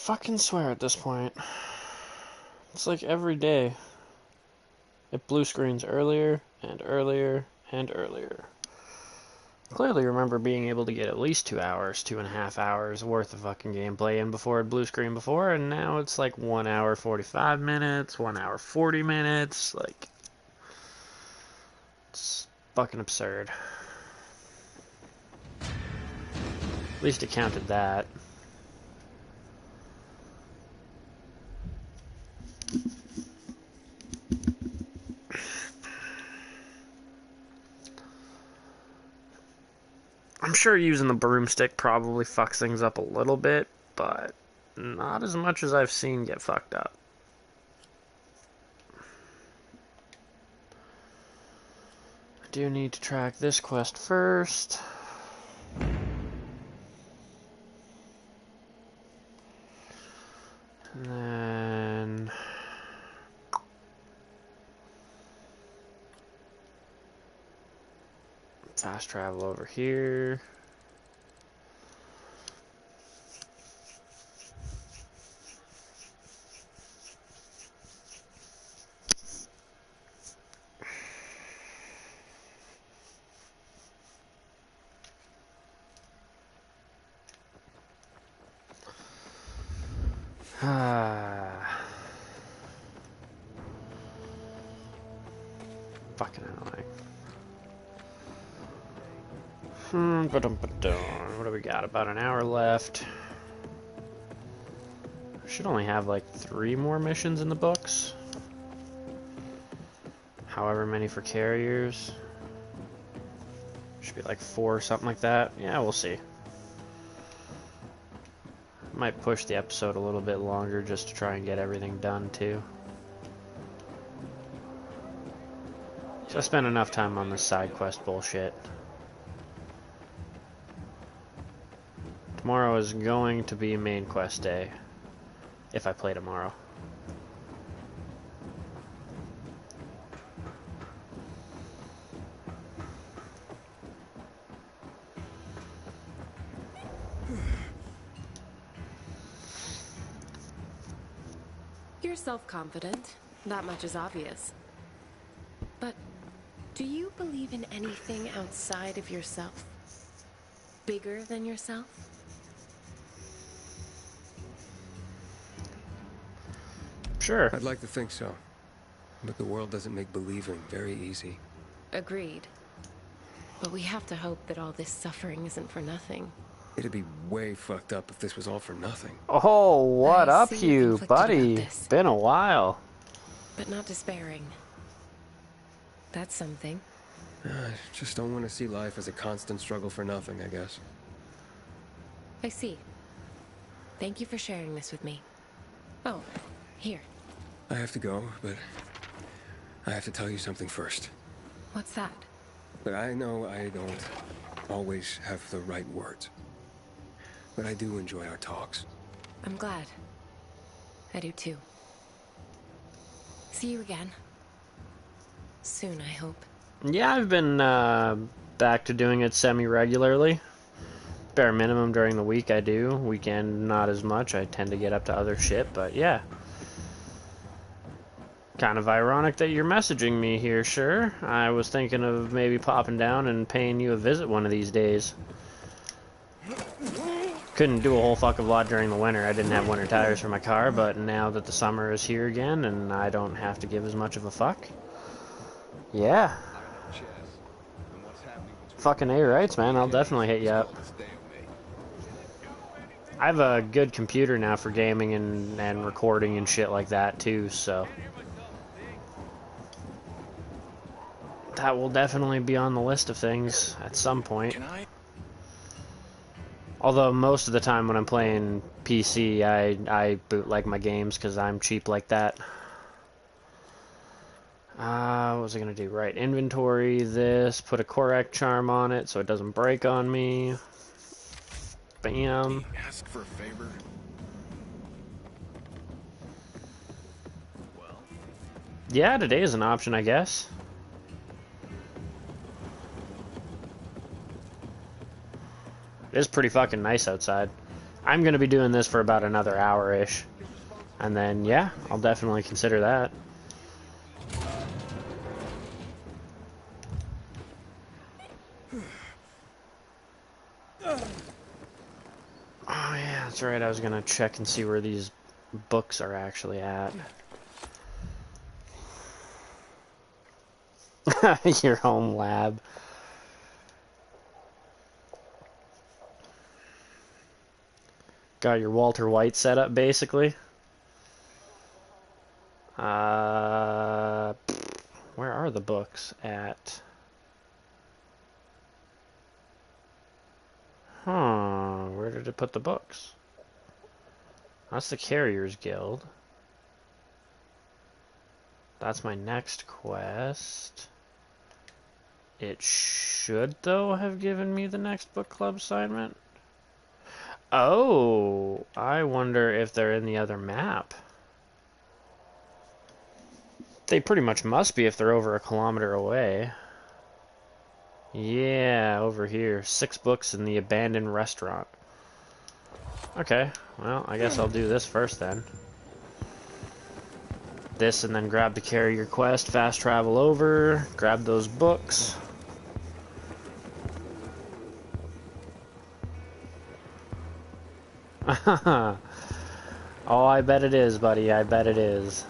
fucking swear at this point. It's like every day. It blue screens earlier and earlier and earlier. Clearly remember being able to get at least 2 hours, 2.5 hours worth of fucking gameplay in before it blue screen before, and now it's like 1 hour 45 minutes, 1 hour 40 minutes, like, it's fucking absurd. At least it counted that. I'm sure using the broomstick probably fucks things up a little bit, but not as much as I've seen get fucked up. I do need to track this quest first. And then fast travel over here. Fucking annoying. What do we got? About an hour left. Should only have like 3 more missions in the books. However many for carriers. Should be like 4 or something like that. Yeah, we'll see. Might push the episode a little bit longer just to try and get everything done too. So I spent enough time on this side quest bullshit. Tomorrow is going to be main quest day. If I play tomorrow. You're self-confident. That much is obvious. But do you believe in anything outside of yourself? Bigger than yourself? Sure. I'd like to think so. But the world doesn't make believing very easy. Agreed. But we have to hope that all this suffering isn't for nothing. It'd be way fucked up if this was all for nothing. Oh, what I up, see you're you, conflicted buddy? about this. Been a while. But not despairing. That's something. I just don't want to see life as a constant struggle for nothing, I guess. I see. Thank you for sharing this with me. Oh, here. I have to go, but I have to tell you something first. What's that? But I know I don't always have the right words. But I do enjoy our talks. I'm glad. I do too. See you again. Soon, I hope. Yeah, I've been back to doing it semi-regularly. Bare minimum during the week I do. Weekend, not as much. I tend to get up to other shit, but yeah. Kind of ironic that you're messaging me here, sure. I was thinking of maybe popping down and paying you a visit one of these days. Couldn't do a whole fuck of a lot during the winter. I didn't have winter tires for my car, but now that the summer is here again and I don't have to give as much of a fuck. Yeah. Fucking A-rights, man. I'll definitely hit you up. I have a good computer now for gaming and recording and shit like that too, so that will definitely be on the list of things at some point. Although most of the time when I'm playing PC, I bootleg my games because I'm cheap like that. What was I gonna do? Right, inventory this, put a Correct charm on it so it doesn't break on me. Bam. Ask for a favor. Well, Yeah, today is an option, I guess. It is pretty fucking nice outside. I'm going to be doing this for about another hour-ish. And then, yeah, I'll definitely consider that. Oh, yeah, that's right. I was going to check and see where these books are actually at. Your home lab. Got your Walter White setup, basically. Where are the books at? Huh, where did it put the books? That's the Carriers Guild. That's my next quest. It should, though, have given me the next book club assignment. Oh, I wonder if they're in the other map. They pretty much must be if they're over a kilometer away. Yeah, over here. 6 books in the abandoned restaurant. Okay, well, I guess I'll do this first then. This and then grab the carrier quest, fast travel over, grab those books. Oh, I bet it is, buddy. I bet it is.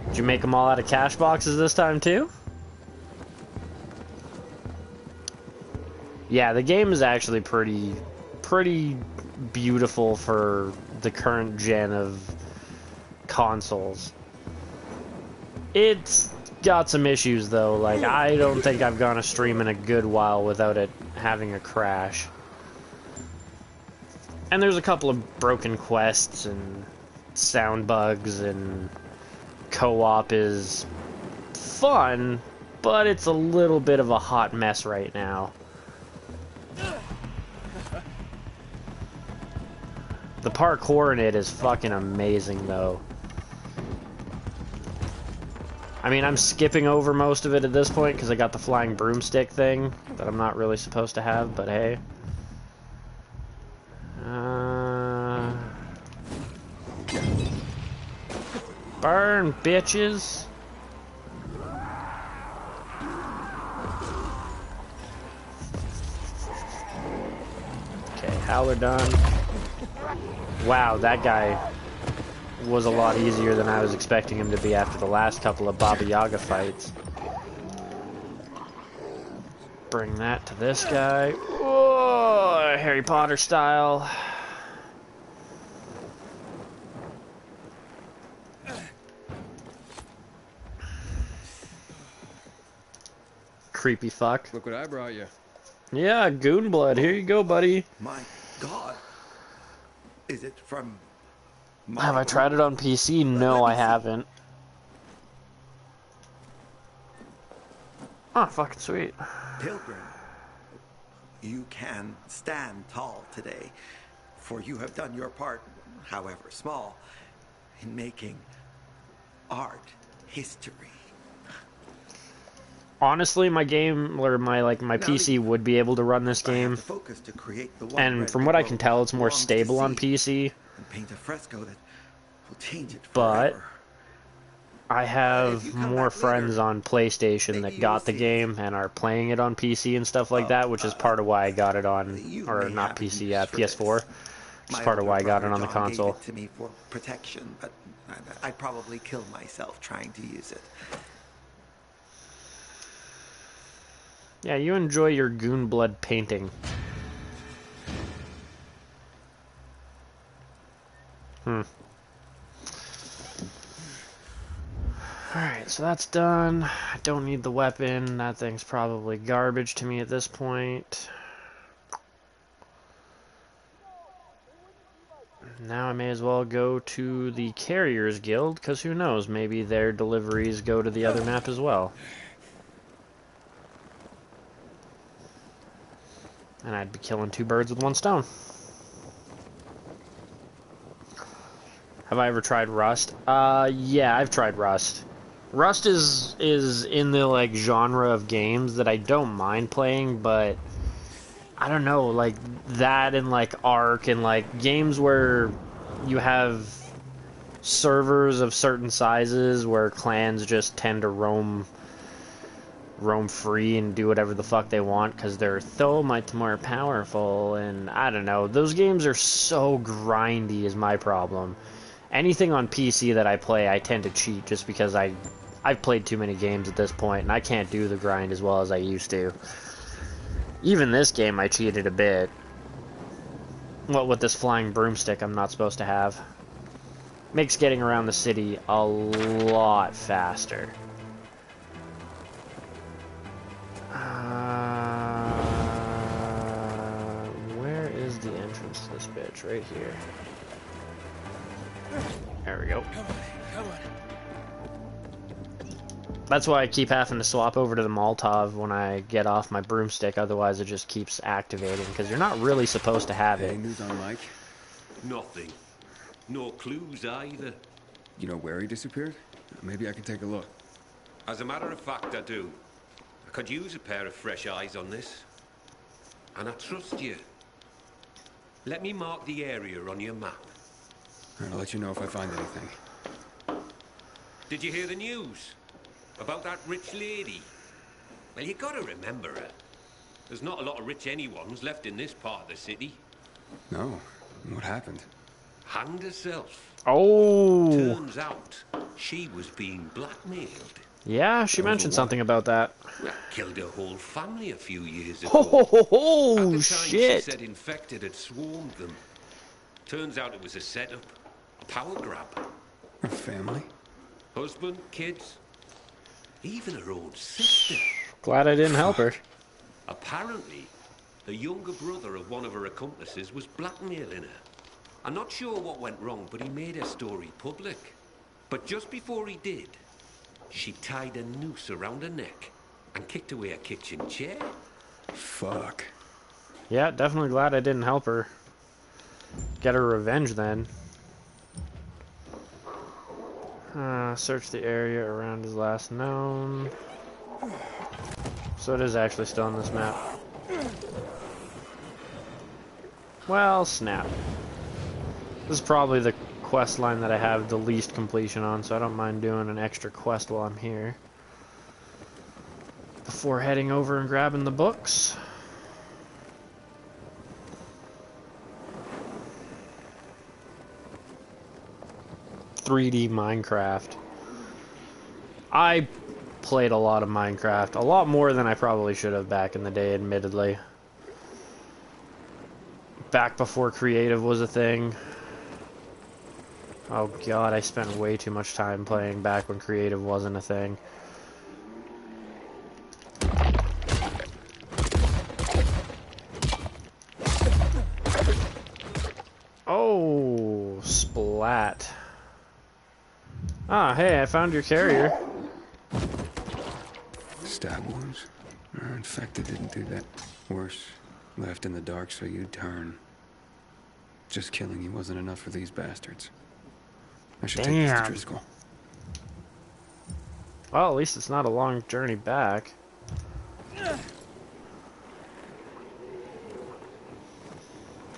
Did you make them all out of cash boxes this time, too? Yeah, the game is actually pretty beautiful for the current gen of consoles. It's got some issues, though. Like, I don't think I've gone a stream in a good while without it having a crash. And there's a couple of broken quests and sound bugs, and co-op is fun, but it's a little bit of a hot mess right now. The parkour in it is fucking amazing, though. I mean, I'm skipping over most of it at this point because I got the flying broomstick thing that I'm not really supposed to have, but hey. Burn, bitches! Okay, Howler done. Wow, that guy was a lot easier than I was expecting him to be after the last couple of Baba Yaga fights. Bring that to this guy. Oh, Harry Potter style. Creepy fuck. Look what I brought you. Yeah, goon blood. Here you go, buddy. My God. Is it from... Have I tried it on PC? No, I haven't. Oh, fucking sweet. Pilgrim, you can stand tall today, for you have done your part, however small, in making art history. Honestly, my game, or my PC would be able to run this game. And from what I can tell, it's more stable on PC. Paint a fresco that will change it but forever. I have more friends on PlayStation that got the game and are playing it on PC and stuff like that, which is part of why I got it on, or not PC, PS4. Which is part of why I got it on the console. Gave it to me for protection, but I'd probably kill myself trying to use it. Yeah, you enjoy your goon blood painting. Alright, so that's done. I don't need the weapon. That thing's probably garbage to me at this point. Now I may as well go to the Carriers Guild, because who knows, maybe their deliveries go to the other map as well. And I'd be killing 2 birds with 1 stone. Have I ever tried Rust? Yeah, I've tried Rust. Rust is in the, like, genre of games that I don't mind playing, but I don't know, like that and like Ark and like games where you have servers of certain sizes where clans just tend to roam free and do whatever the fuck they want because they're so much more powerful. And I don't know, those games are so grindy is my problem. Anything on PC that I play, I tend to cheat just because I've played too many games at this point and I can't do the grind as well as I used to. Even this game I cheated a bit. What with this flying broomstick I'm not supposed to have. Makes getting around the city a lot faster. Where is the entrance to this bitch? Right here. There we go. Come on. That's why I keep having to swap over to the Molotov when I get off my broomstick, otherwise it just keeps activating, because you're not really supposed to have it. Any news on Mike? Nothing. No clues either. You know where he disappeared? Maybe I can take a look. As a matter of fact, I do. I could use a pair of fresh eyes on this. And I trust you. Let me mark the area on your map. I'll let you know if I find anything. Did you hear the news? About that rich lady? Well, you gotta remember her. There's not a lot of rich anyone's left in this part of the city. No. What happened? Hanged herself. Oh! Turns out, she was being blackmailed. Yeah, she mentioned something about that. Well, killed her whole family a few years ago. Oh, At the time, shit! she said infected had swarmed them. Turns out it was a setup, a power grab. Her family? Husband, kids, even her own sister. Glad I didn't help her. Apparently, the younger brother of one of her accomplices was blackmailing her. I'm not sure what went wrong, but he made her story public. But just before he did, she tied a noose around her neck and kicked away a kitchen chair. Fuck. Yeah, definitely glad I didn't help her. Get her revenge then. Search the area around his last known. So it is actually still on this map. Well, snap. This is probably the quest line that I have the least completion on, so I don't mind doing an extra quest while I'm here. Before heading over and grabbing the books. .3D Minecraft. I played a lot of Minecraft. A lot more than I probably should have back in the day, admittedly. Back before creative was a thing. Oh god, I spent way too much time playing back when creative wasn't a thing. Oh, splat. Ah, hey, I found your carrier. Stab wounds? Infected didn't do that. Worse, left in the dark so you'd turn. Just killing you wasn't enough for these bastards. I should take this to Driscoll. Well, at least it's not a long journey back.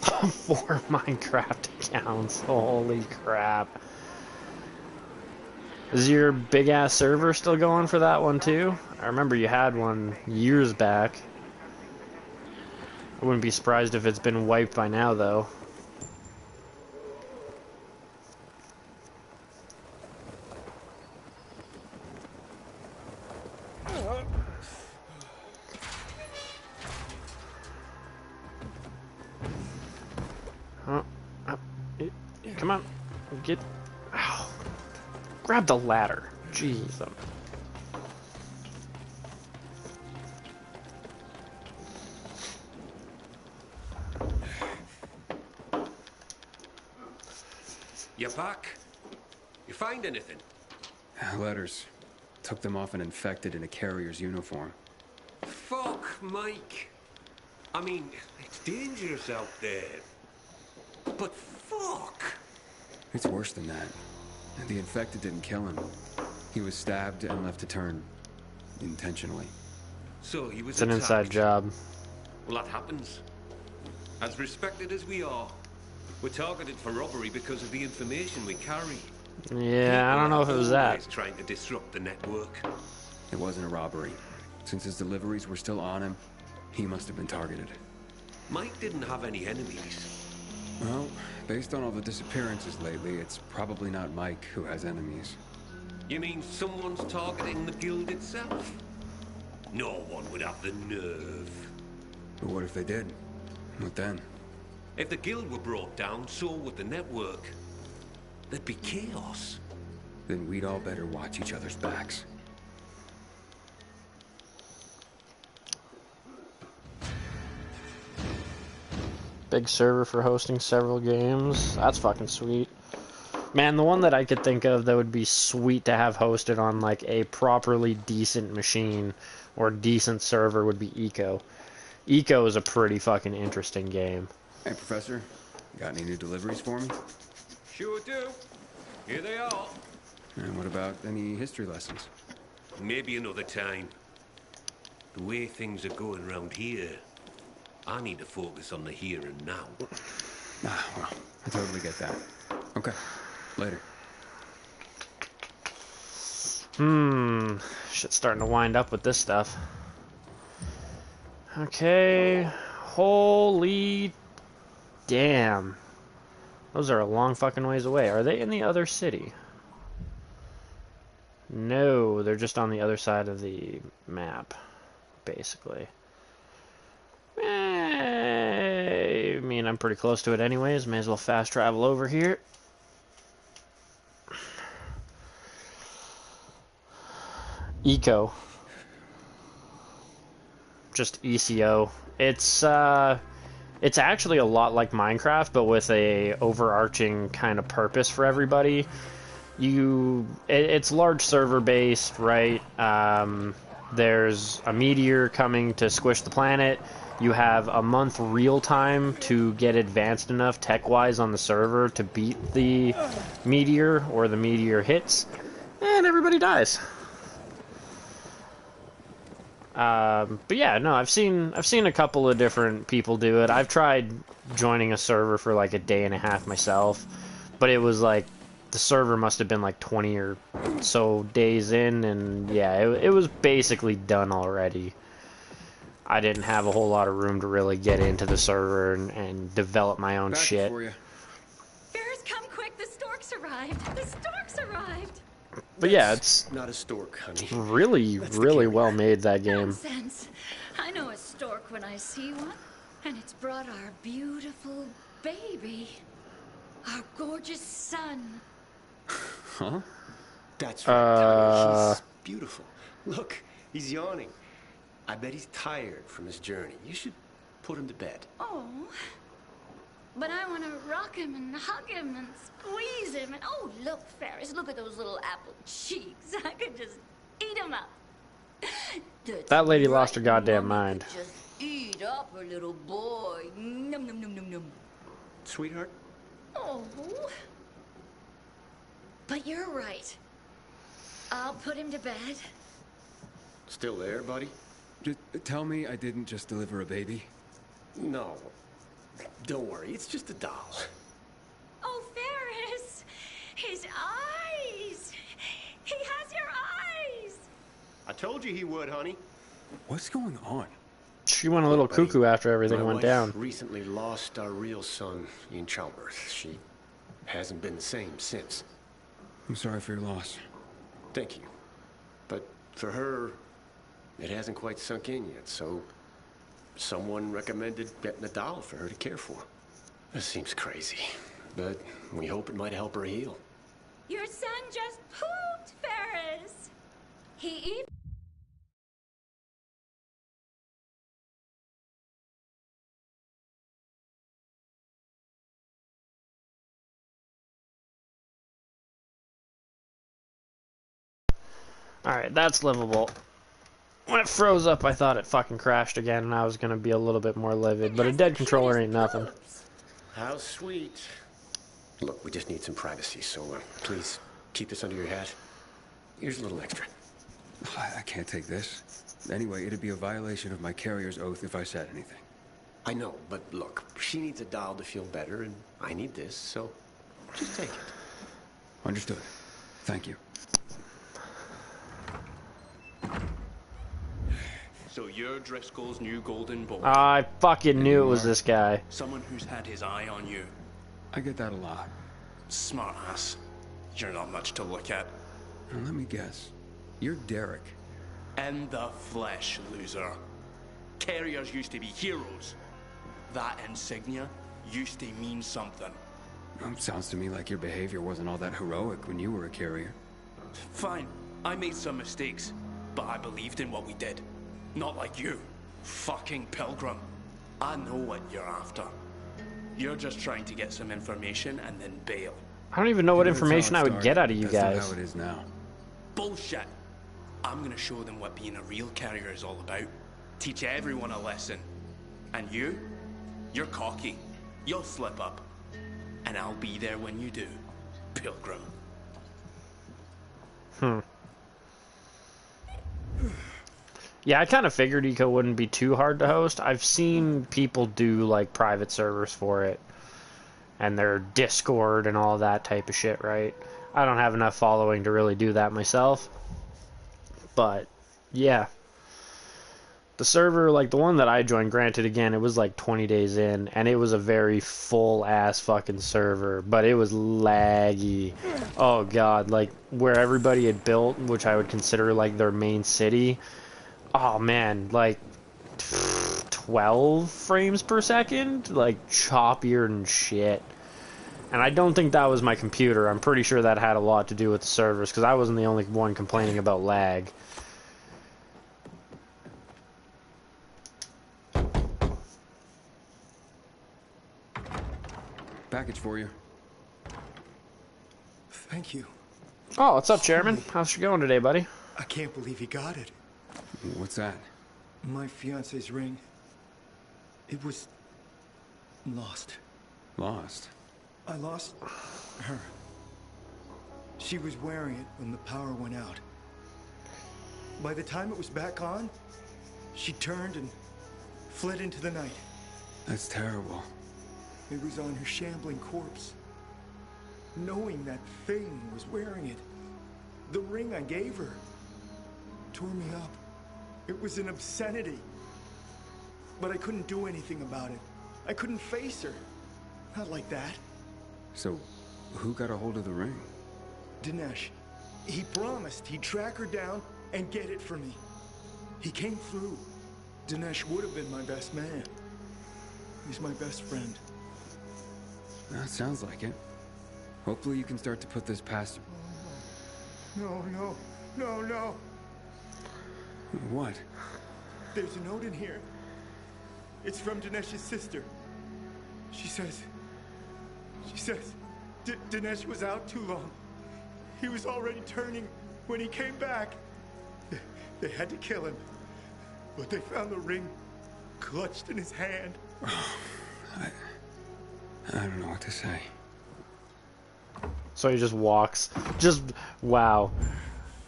4 Minecraft accounts. Holy crap. Is your big ass server still going for that one too? I remember you had one years back. I wouldn't be surprised if it's been wiped by now though. Come on, get. Ow. Grab the ladder. Jeez. You back? You find anything? Letters. Took them off an infected in a carrier's uniform. Fuck, Mike. I mean, it's dangerous out there. But fuck. It's worse than that. The infected didn't kill him. He was stabbed and left to turn. Intentionally. So he was It's an inside attacked. job. Well, that happens. As respected as we are, we're targeted for robbery because of the information we carry. Yeah, I don't know if it was that. Always trying to disrupt the network. It wasn't a robbery. Since his deliveries were still on him, he must have been targeted. Mike didn't have any enemies. Well, based on all the disappearances lately, it's probably not Mike who has enemies. You mean someone's targeting the guild itself? No one would have the nerve. But what if they did? What then? If the guild were brought down, so would the network. There'd be chaos. Then we'd all better watch each other's backs. Big server for hosting several games. That's fucking sweet. Man, the one that I could think of that would be sweet to have hosted on like a properly decent machine or decent server would be Eco. Eco is a pretty fucking interesting game. Hey, Professor. Got any new deliveries for me? Sure do. Here they are. And what about any history lessons? Maybe another time. The way things are going around here, I need to focus on the here and now. Ah, well, I totally get that. Okay, later. Shit's starting to wind up with this stuff. Okay. Holy damn. Those are a long fucking ways away. Are they in the other city? No, they're just on the other side of the map, basically. I mean, I'm pretty close to it anyways. May as well fast travel over here. Eco. Just ECO. It's actually a lot like Minecraft, but with a overarching kind of purpose for everybody. It's large server based, right? There's a meteor coming to squish the planet. You have a month real time to get advanced enough tech-wise on the server to beat the meteor, or the meteor hits, and everybody dies. But yeah, no, I've seen a couple of different people do it. I've tried joining a server for like a day and a half myself, but it was like the server must have been like 20 or so days in, and yeah, it was basically done already. I didn't have a whole lot of room to really get into the server and develop my own shit. For you. Ferris, come quick! The storks arrived! The storks arrived! But yeah, it's not a stork, honey. really well made, that game. Nonsense. I know a stork when I see one, and it's brought our beautiful baby, our gorgeous son. Huh? That's right, He's beautiful. Look, he's yawning. I bet he's tired from his journey. You should put him to bed. Oh, but I want to rock him and hug him and squeeze him. And oh, look, Ferris, look at those little apple cheeks. I could just eat him up. That lady lost her goddamn mind. Just eat up her little boy. Num num num num num. Sweetheart? Oh. But you're right. I'll put him to bed. Still there, buddy? Just tell me I didn't just deliver a baby. No. Don't worry, it's just a doll. Oh, Ferris! His eyes! He has your eyes! I told you he would, honey. What's going on? She went a little cuckoo after everything went down. My wife recently lost our real son in childbirth. She hasn't been the same since. I'm sorry for your loss. Thank you. But for her, it hasn't quite sunk in yet, so someone recommended getting a doll for her to care for. This seems crazy, but we hope it might help her heal. Your son just pooped, Ferris! He even... Alright, that's livable. When it froze up, I thought it fucking crashed again, and I was gonna be a little bit more livid, but a dead controller ain't nothing. How sweet. Look, we just need some privacy, so please keep this under your hat. Here's a little extra. I can't take this. Anyway, it'd be a violation of my carrier's oath if I said anything. I know, but look, she needs a doll to feel better, and I need this, so just take it. Understood. Thank you. So you're Driscoll's new golden boy. I fucking Here knew you it was are. this guy. Someone who's had his eye on you. I get that a lot. Smart ass. You're not much to look at. Now, let me guess. You're Derek. In the flesh, loser. Carriers used to be heroes. That insignia used to mean something. Sounds to me like your behavior wasn't all that heroic when you were a carrier. Fine, I made some mistakes, but I believed in what we did. Not like you, fucking pilgrim. I know what you're after. You're just trying to get some information and then bail. I don't even know what You know, that's information how I it would get out of you started. That's guys. not how it is now. Bullshit. I'm gonna show them what being a real carrier is all about. Teach everyone a lesson. And you're cocky. You'll slip up. And I'll be there when you do, pilgrim. Yeah, I kind of figured Eco wouldn't be too hard to host. I've seen people do like private servers for it, and their Discord and all that type of shit, right? I don't have enough following to really do that myself, but yeah. The server, like the one that I joined, granted, again, it was like 20 days in, and it was a very full-ass fucking server, but it was laggy. Oh god, like, where everybody had built, which I would consider like their main city, oh man, like 12 frames per second, like choppier than shit. And I don't think that was my computer. I'm pretty sure that had a lot to do with the servers, because I wasn't the only one complaining about lag. Package for you. Thank you. Oh, what's up, Chairman? How's it going today, buddy? I can't believe he got it. What's that? My fiance's ring. It was lost. Lost. I lost her. She was wearing it when the power went out. By the time it was back on, she turned and fled into the night. That's terrible. It was on her shambling corpse. Knowing that thing was wearing it, the ring I gave her tore me up. It was an obscenity. But I couldn't do anything about it. I couldn't face her. Not like that. So, who got a hold of the ring? Dinesh. He promised he'd track her down and get it for me. He came through. Dinesh would have been my best man. He's my best friend. That sounds like it. Hopefully you can start to put this past... No, no, no, no. What? There's a note in here. It's from Dinesh's sister. She says... Dinesh was out too long. He was already turning when he came back. They had to kill him. But they found the ring clutched in his hand. I don't know what to say. So he just walks. Just, wow.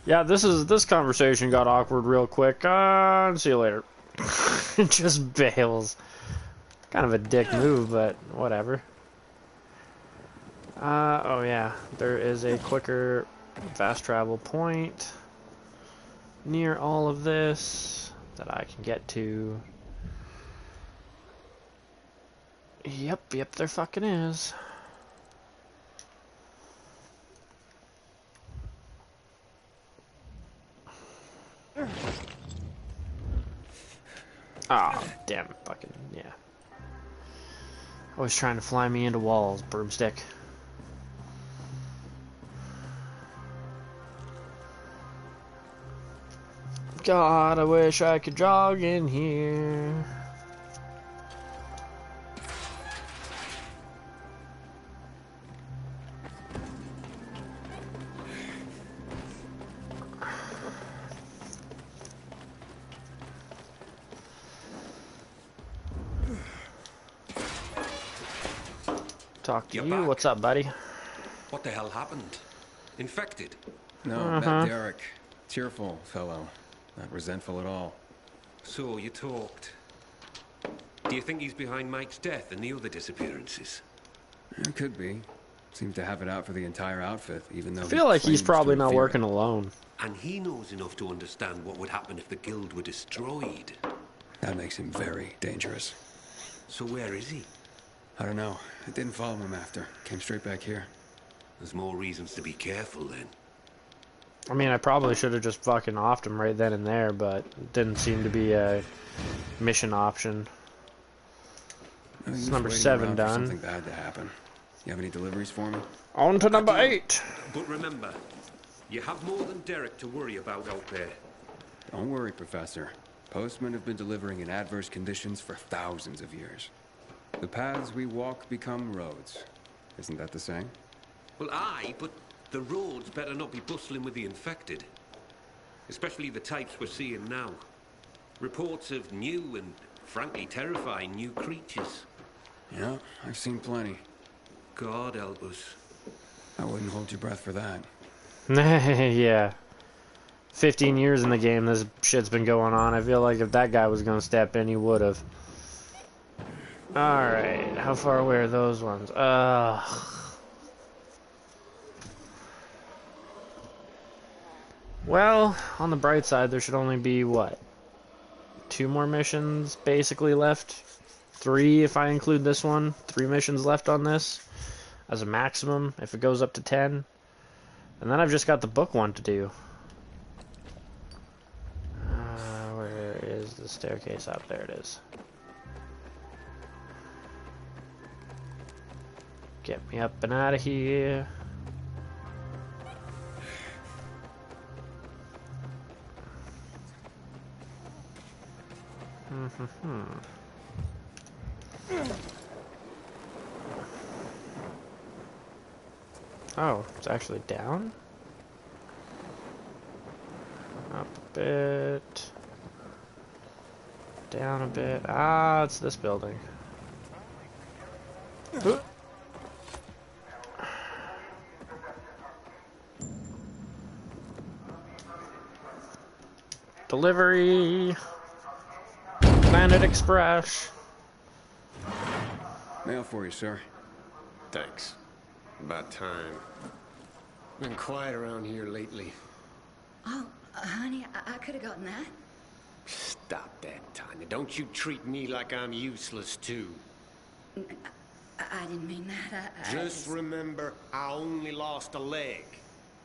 Yeah, this conversation got awkward real quick. See you later. Just bails. Kind of a dick move, but whatever. Oh yeah, there is a quicker fast travel point near all of this that I can get to. Yep, there fucking is. Oh, damn, fucking, yeah. Always trying to fly me into walls, broomstick. God, I wish I could jog in here. Talk to You're you. back. What's up, buddy? What the hell happened? Infected? No, that Derek. Cheerful fellow. Not resentful at all. So you talked. Did Do you think he's behind Mike's death and the other disappearances? It could be. Seems to have it out for the entire outfit, even though I feel like he's probably not working alone. And he knows enough to understand what would happen if the guild were destroyed. That makes him very dangerous. So where is he? I don't know. I didn't follow him after. Came straight back here. There's more reasons to be careful then. I mean, I probably should have just fucking offed him right then and there, but it didn't seem to be a mission option. It's number 7 done. Something bad to happen. You have any deliveries for me? On to number 8. But remember, you have more than Derek to worry about out there. Don't worry, Professor. Postmen have been delivering in adverse conditions for thousands of years. The paths we walk become roads. Isn't that the saying? Well, aye, but the roads better not be bustling with the infected. Especially the types we're seeing now. Reports of new and, frankly, terrifying new creatures. Yeah, I've seen plenty. God help us. I wouldn't hold your breath for that. Yeah. 15 years in the game, this shit's been going on. I feel like if that guy was gonna step in, he would've. Alright, how far away are those ones? Well, on the bright side, there should only be, what? 2 more missions, basically, left? 3 if I include this one. 3 missions left on this. As a maximum, if it goes up to 10. And then I've just got the book one to do. Where is the staircase? Up there it is. Get me up and out of here. Oh, it's actually down? Up a bit. Down a bit. Ah, it's this building. Delivery. Planet Express. Mail for you, sir. Thanks. About time. Been quiet around here lately. Oh, honey, I could have gotten that. Stop that, Tanya. Don't you treat me like I'm useless, too. I didn't mean that. Just remember, I only lost a leg.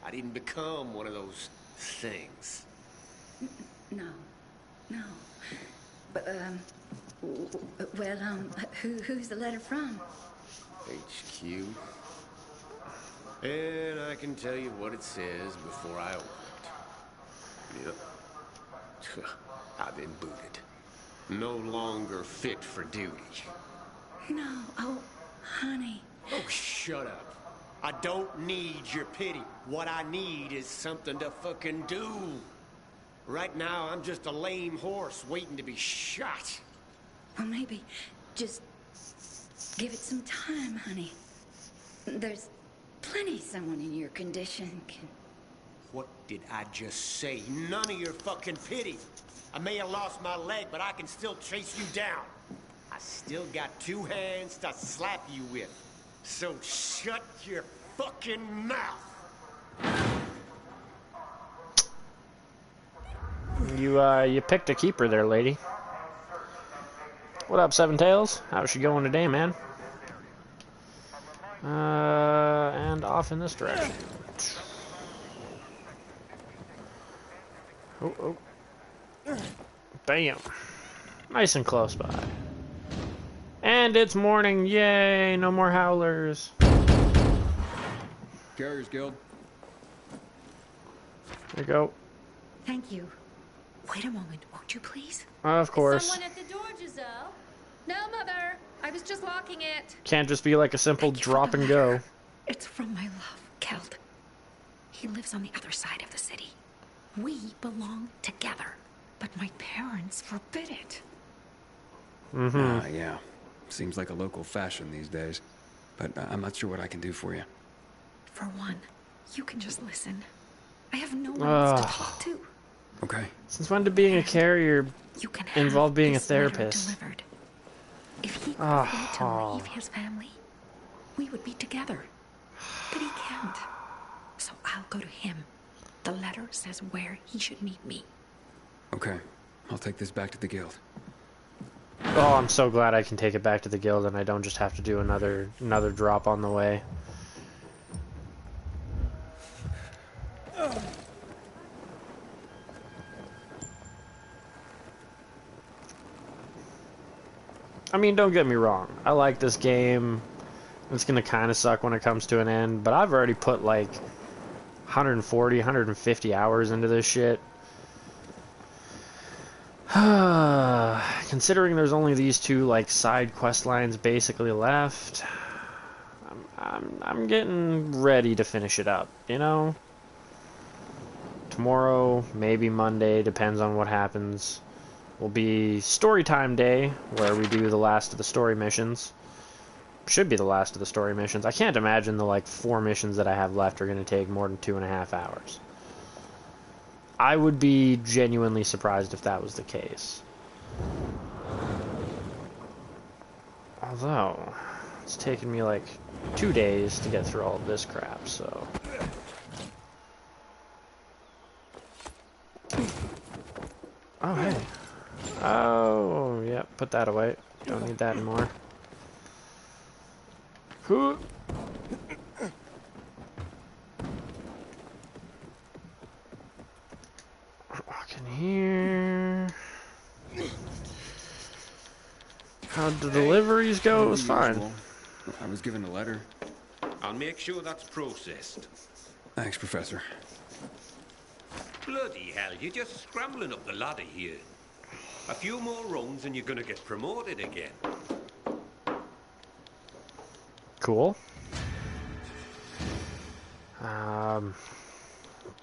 I didn't become one of those things. No. But, well, who's the letter from? HQ. And I can tell you what it says before I open it. Yep. I've been booted. No longer fit for duty. No. Oh, honey. Oh, shut up. I don't need your pity. What I need is something to fucking do. Right now, I'm just a lame horse waiting to be shot. Well, maybe just give it some time, honey. There's plenty someone in your condition can... What did I just say? None of your fucking pity. I may have lost my leg, but I can still chase you down. I still got 2 hands to slap you with. So shut your fucking mouth. You picked a keeper there, lady. What up, Seven Tails? How's she going today, man? And off in this direction. Oh. Bam. Nice and close by. And it's morning. Yay, no more howlers. Carriers Guild. There you go. Thank you. Wait a moment, won't you please? Of course. Is someone at the door, Giselle? No, Mother. I was just locking it. Can't just be like a simple drop and go. It's from my love, Kelt. He lives on the other side of the city. We belong together, but my parents forbid it. Yeah. Seems like a local fashion these days. But I'm not sure what I can do for you. For one, you can just listen. I have no one else to talk to. Okay. Since when did being a carrier You can involve being a this letter therapist? delivered. afraid to leave his family. We would be together. But he can't. So I'll go to him. The letter says where he should meet me. Okay. I'll take this back to the guild. Oh, I'm so glad I can take it back to the guild and I don't just have to do another drop on the way. I mean, don't get me wrong. I like this game. It's gonna kind of suck when it comes to an end, but I've already put like 140, 150 hours into this shit. Considering there's only these two like side quest lines basically left, I'm getting ready to finish it up, you know? Tomorrow, maybe Monday, depends on what happens, will be story time day, where we do the last of the story missions. Should be the last of the story missions. I can't imagine the like 4 missions that I have left are going to take more than 2.5 hours. I would be genuinely surprised if that was the case. Although, it's taken me like 2 days to get through all of this crap, so... Oh, hey. Oh, yeah, put that away. Don't need that anymore. Who? Walk in here. How'd the deliveries go? It was fine. I was given a letter. I'll make sure that's processed. Thanks, Professor. Bloody hell, you're just scrambling up the ladder here. A few more rungs and you're gonna get promoted again. Cool.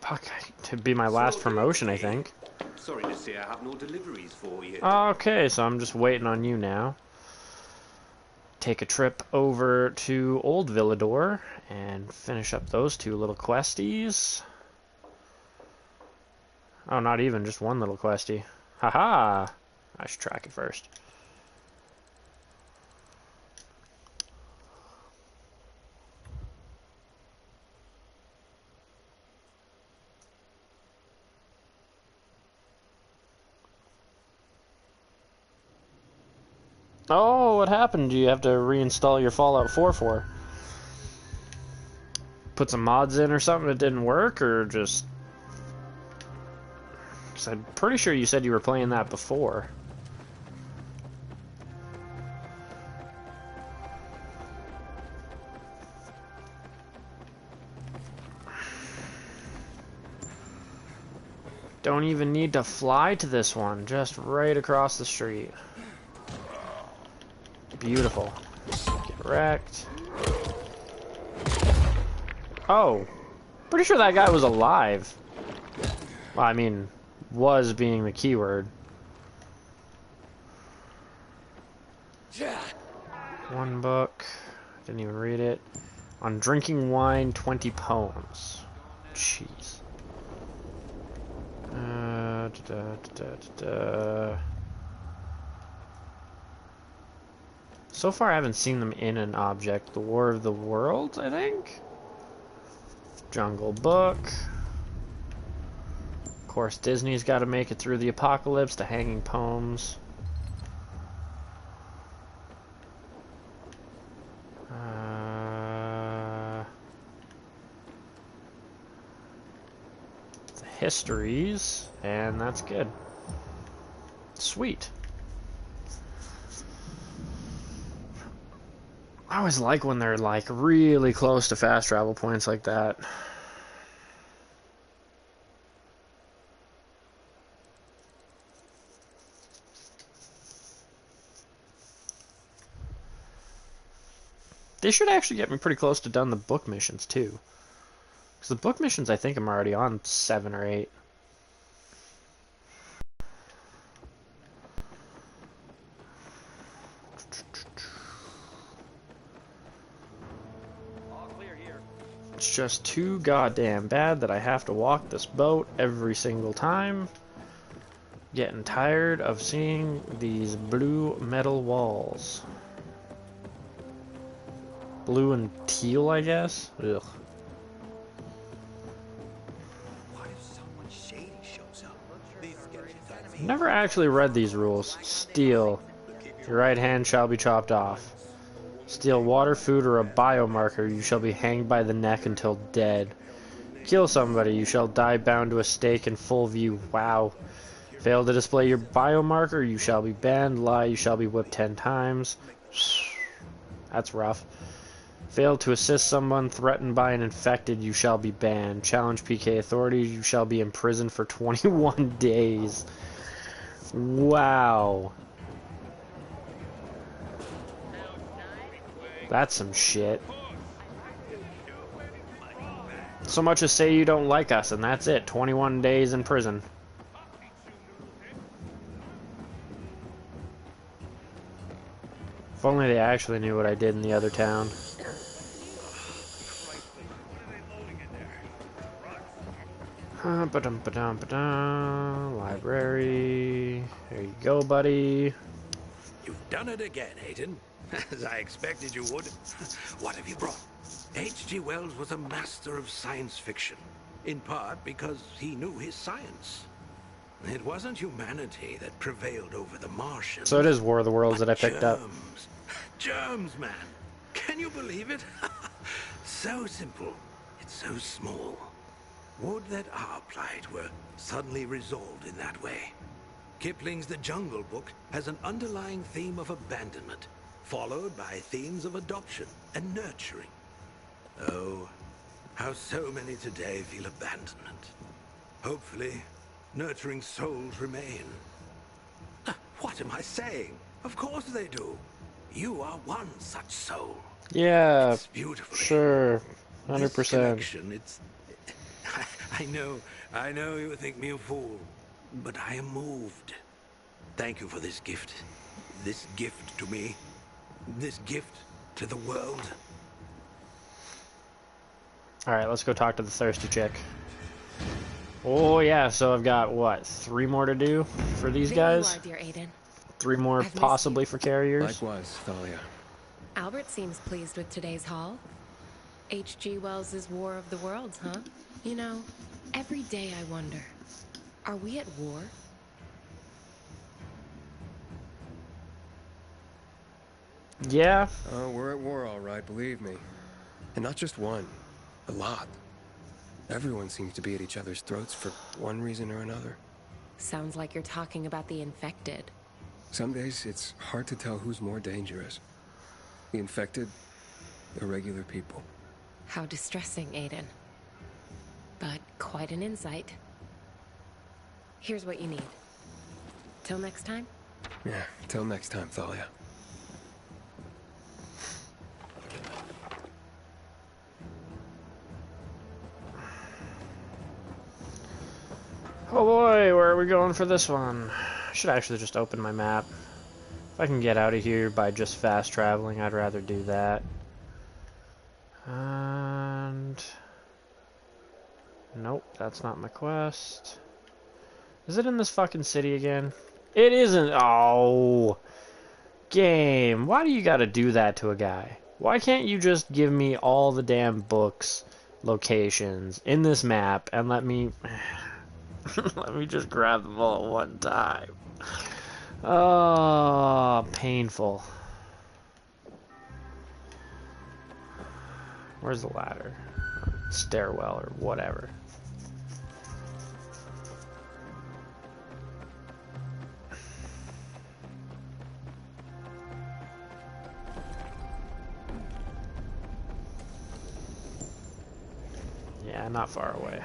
Fuck, to be my last promotion, I think. Sorry to say I have no deliveries for you. Okay, so I'm just waiting on you now. Take a trip over to Old Villador and finish up those 2 little questies. Oh, not even, just 1 little questie. Haha! I should track it first. Oh, what happened? Do you have to reinstall your Fallout 4 for? Put some mods in or something that didn't work, or just... Because I'm pretty sure you said you were playing that before. Don't even need to fly to this one, just right across the street. Beautiful. Get wrecked. Oh, pretty sure that guy was alive. Well, I mean, was being the keyword. 1 book. Didn't even read it. On drinking wine, 20 poems. Jeez. So far, I haven't seen them in an object. The War of the Worlds, I think? Jungle Book. Of course, Disney's got to make it through the apocalypse. The Hanging Poems. The Histories. And that's good. Sweet. I always like when they're like really close to fast travel points like that. They should actually get me pretty close to done the book missions too. Because the book missions, I think I'm already on 7 or 8. It's just too goddamn bad that I have to walk this boat every single time. Getting tired of seeing these blue metal walls. Blue and teal, I guess? Ugh. What if someone shady shows up? These sketches Never actually read these rules. Steal. Your right hand shall be chopped off. Steal water, food, or a biomarker, you shall be hanged by the neck until dead. Kill somebody, you shall die bound to a stake in full view. Wow. Fail to display your biomarker, you shall be banned. Lie, you shall be whipped 10 times. That's rough. Fail to assist someone threatened by an infected, you shall be banned. Challenge PK authorities, you shall be imprisoned for 21 days. Wow. That's some shit. So much as say you don't like us, and that's it. 21 days in prison. If only they actually knew what I did in the other town. Library. There you go, buddy. You've done it again, Hayden. As I expected you would. What have you brought? H.G. Wells was a master of science fiction, in part because he knew his science. It wasn't humanity that prevailed over the Martians. So it is War of the Worlds that I picked up. Germs, man. Can you believe it? So simple, it's so small. Would that our plight were suddenly resolved in that way. Kipling's The Jungle Book has an underlying theme of abandonment, followed by themes of adoption and nurturing. Oh, how so many today feel abandonment. Hopefully, nurturing souls remain. What am I saying? Of course they do. You are one such soul. Yeah, It's beautiful. sure, 100%. This connection, it's... I know you think me a fool, but I am moved. Thank you for this gift. This gift to me. This gift to the world. Alright, let's go talk to the thirsty chick. Oh yeah, so I've got, what, 3 more to do for these guys? There you are, dear Aiden. 3 more I've missed possibly you. for carriers? Likewise, Thalia. Albert seems pleased with today's haul. H.G. Wells' War of the Worlds, huh? You know, every day I wonder, are we at war? Yeah. We're at war, all right, believe me. And not just one, a lot. Everyone seems to be at each other's throats for one reason or another. Sounds like you're talking about the infected. Some days, it's hard to tell who's more dangerous. The infected, or regular people. How distressing, Aiden. But quite an insight. Here's what you need. Till next time? Yeah, till next time, Thalia. Oh boy, where are we going for this one? I should actually just open my map. If I can get out of here by just fast traveling, I'd rather do that. And... nope, that's not my quest. Is it in this fucking city again? It isn't! Oh! Game, why do you gotta do that to a guy? Why can't you just give me all the damn books, locations, in this map, and let me... let me just grab them all at one time. Oh, painful. Where's the ladder? Stairwell or whatever. Yeah, not far away.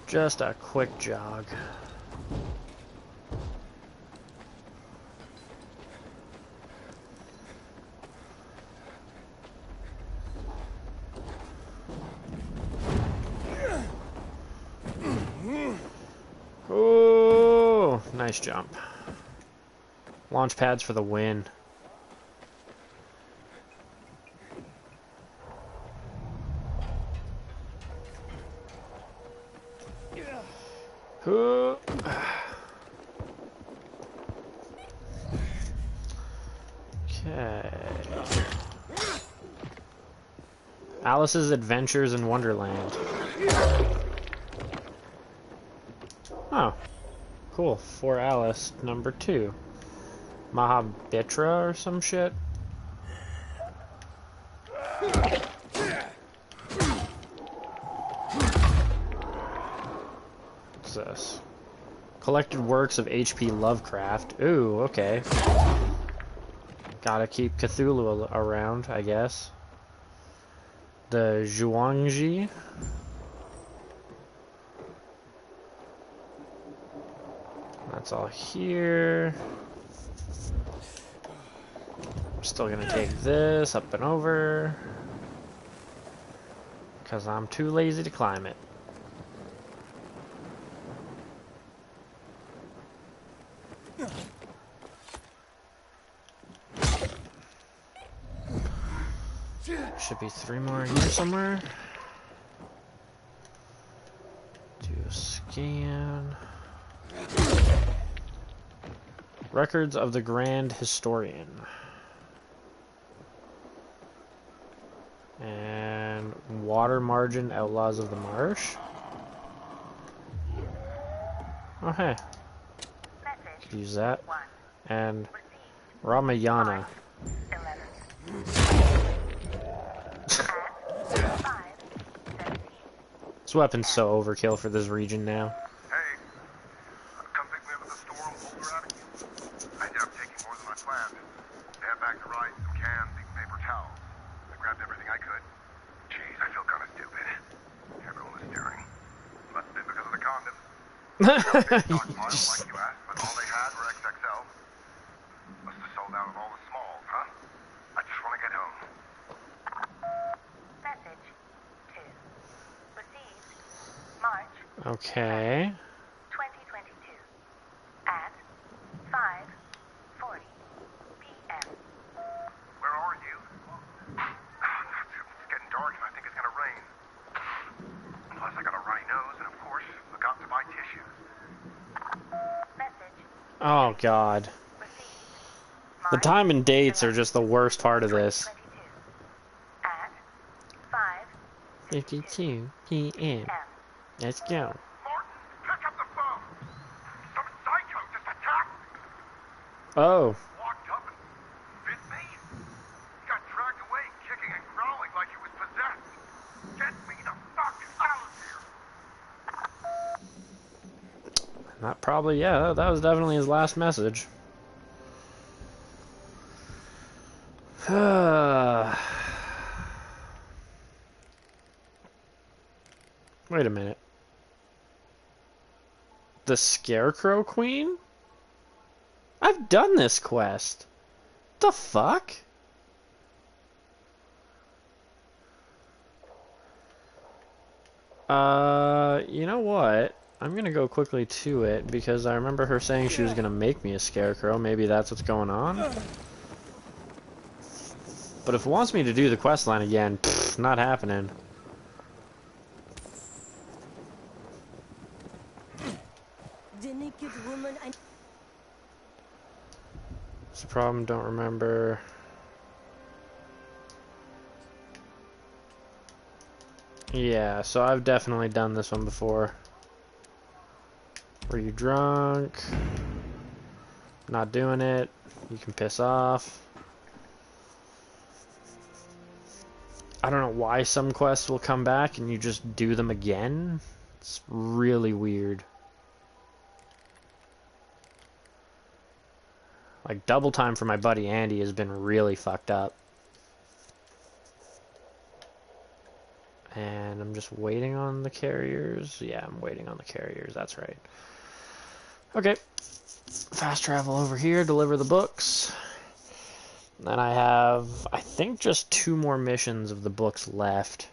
Just a quick jog. Ooh, nice jump. Launch pads for the win. Alice's Adventures in Wonderland. Oh, cool. For Alice, number 2. Mahabitra or some shit. What's this? Collected works of H.P. Lovecraft. Ooh, okay. Gotta keep Cthulhu around, I guess. The Zhuangzi. That's all here. I'm still gonna take this up and over. Because I'm too lazy to climb it. Should be 3 more here somewhere. Do a scan. Records of the Grand Historian. And Water Margin Outlaws of the Marsh. Oh, hey. Could use that. And Ramayana. This weapon's so overkill for this region now. Hey, come pick me up at the store and pull her out of you. I ended up taking more than I planned. They had bags of rice, some cans, even paper towels. I grabbed everything I could. Jeez, I feel kind of stupid. Everyone was staring. Must have been because of the condoms. Stockpile, like you asked, but all they had were XXL. Must have sold out of all the smalls, huh? I just want to get home. Message 2. Received March Okay. 2022 at 5:40 p.m. Where are you? It's getting dark and I think it's gonna rain. Plus I got a runny nose and of course forgot to buy tissues. Message Oh, God. The time and dates are just the worst part of this. at 52 p.m. Let's go. Martin, pick up the phone. Some psycho just attacked me. Oh. Walked up and bit me. He got dragged away, kicking and growling like he was possessed. Get me the fuck out of here. That probably, yeah, that was definitely his last message. Wait a minute. The Scarecrow Queen? I've done this quest. The fuck? You know what? I'm gonna go quickly to it because I remember her saying she was gonna make me a scarecrow. Maybe that's what's going on. But if it wants me to do the quest line again, pfft, not happening. The naked woman and It's a problem, don't remember. Yeah, so I've definitely done this one before. Were you drunk? Not doing it. You can piss off. I don't know why some quests will come back and you just do them again. It's really weird. Like, double time for my buddy Andy has been really fucked up. And I'm just waiting on the carriers. Yeah, I'm waiting on the carriers, that's right. Okay. Fast travel over here, deliver the books. Then I have, I think, just 2 more missions of the books left.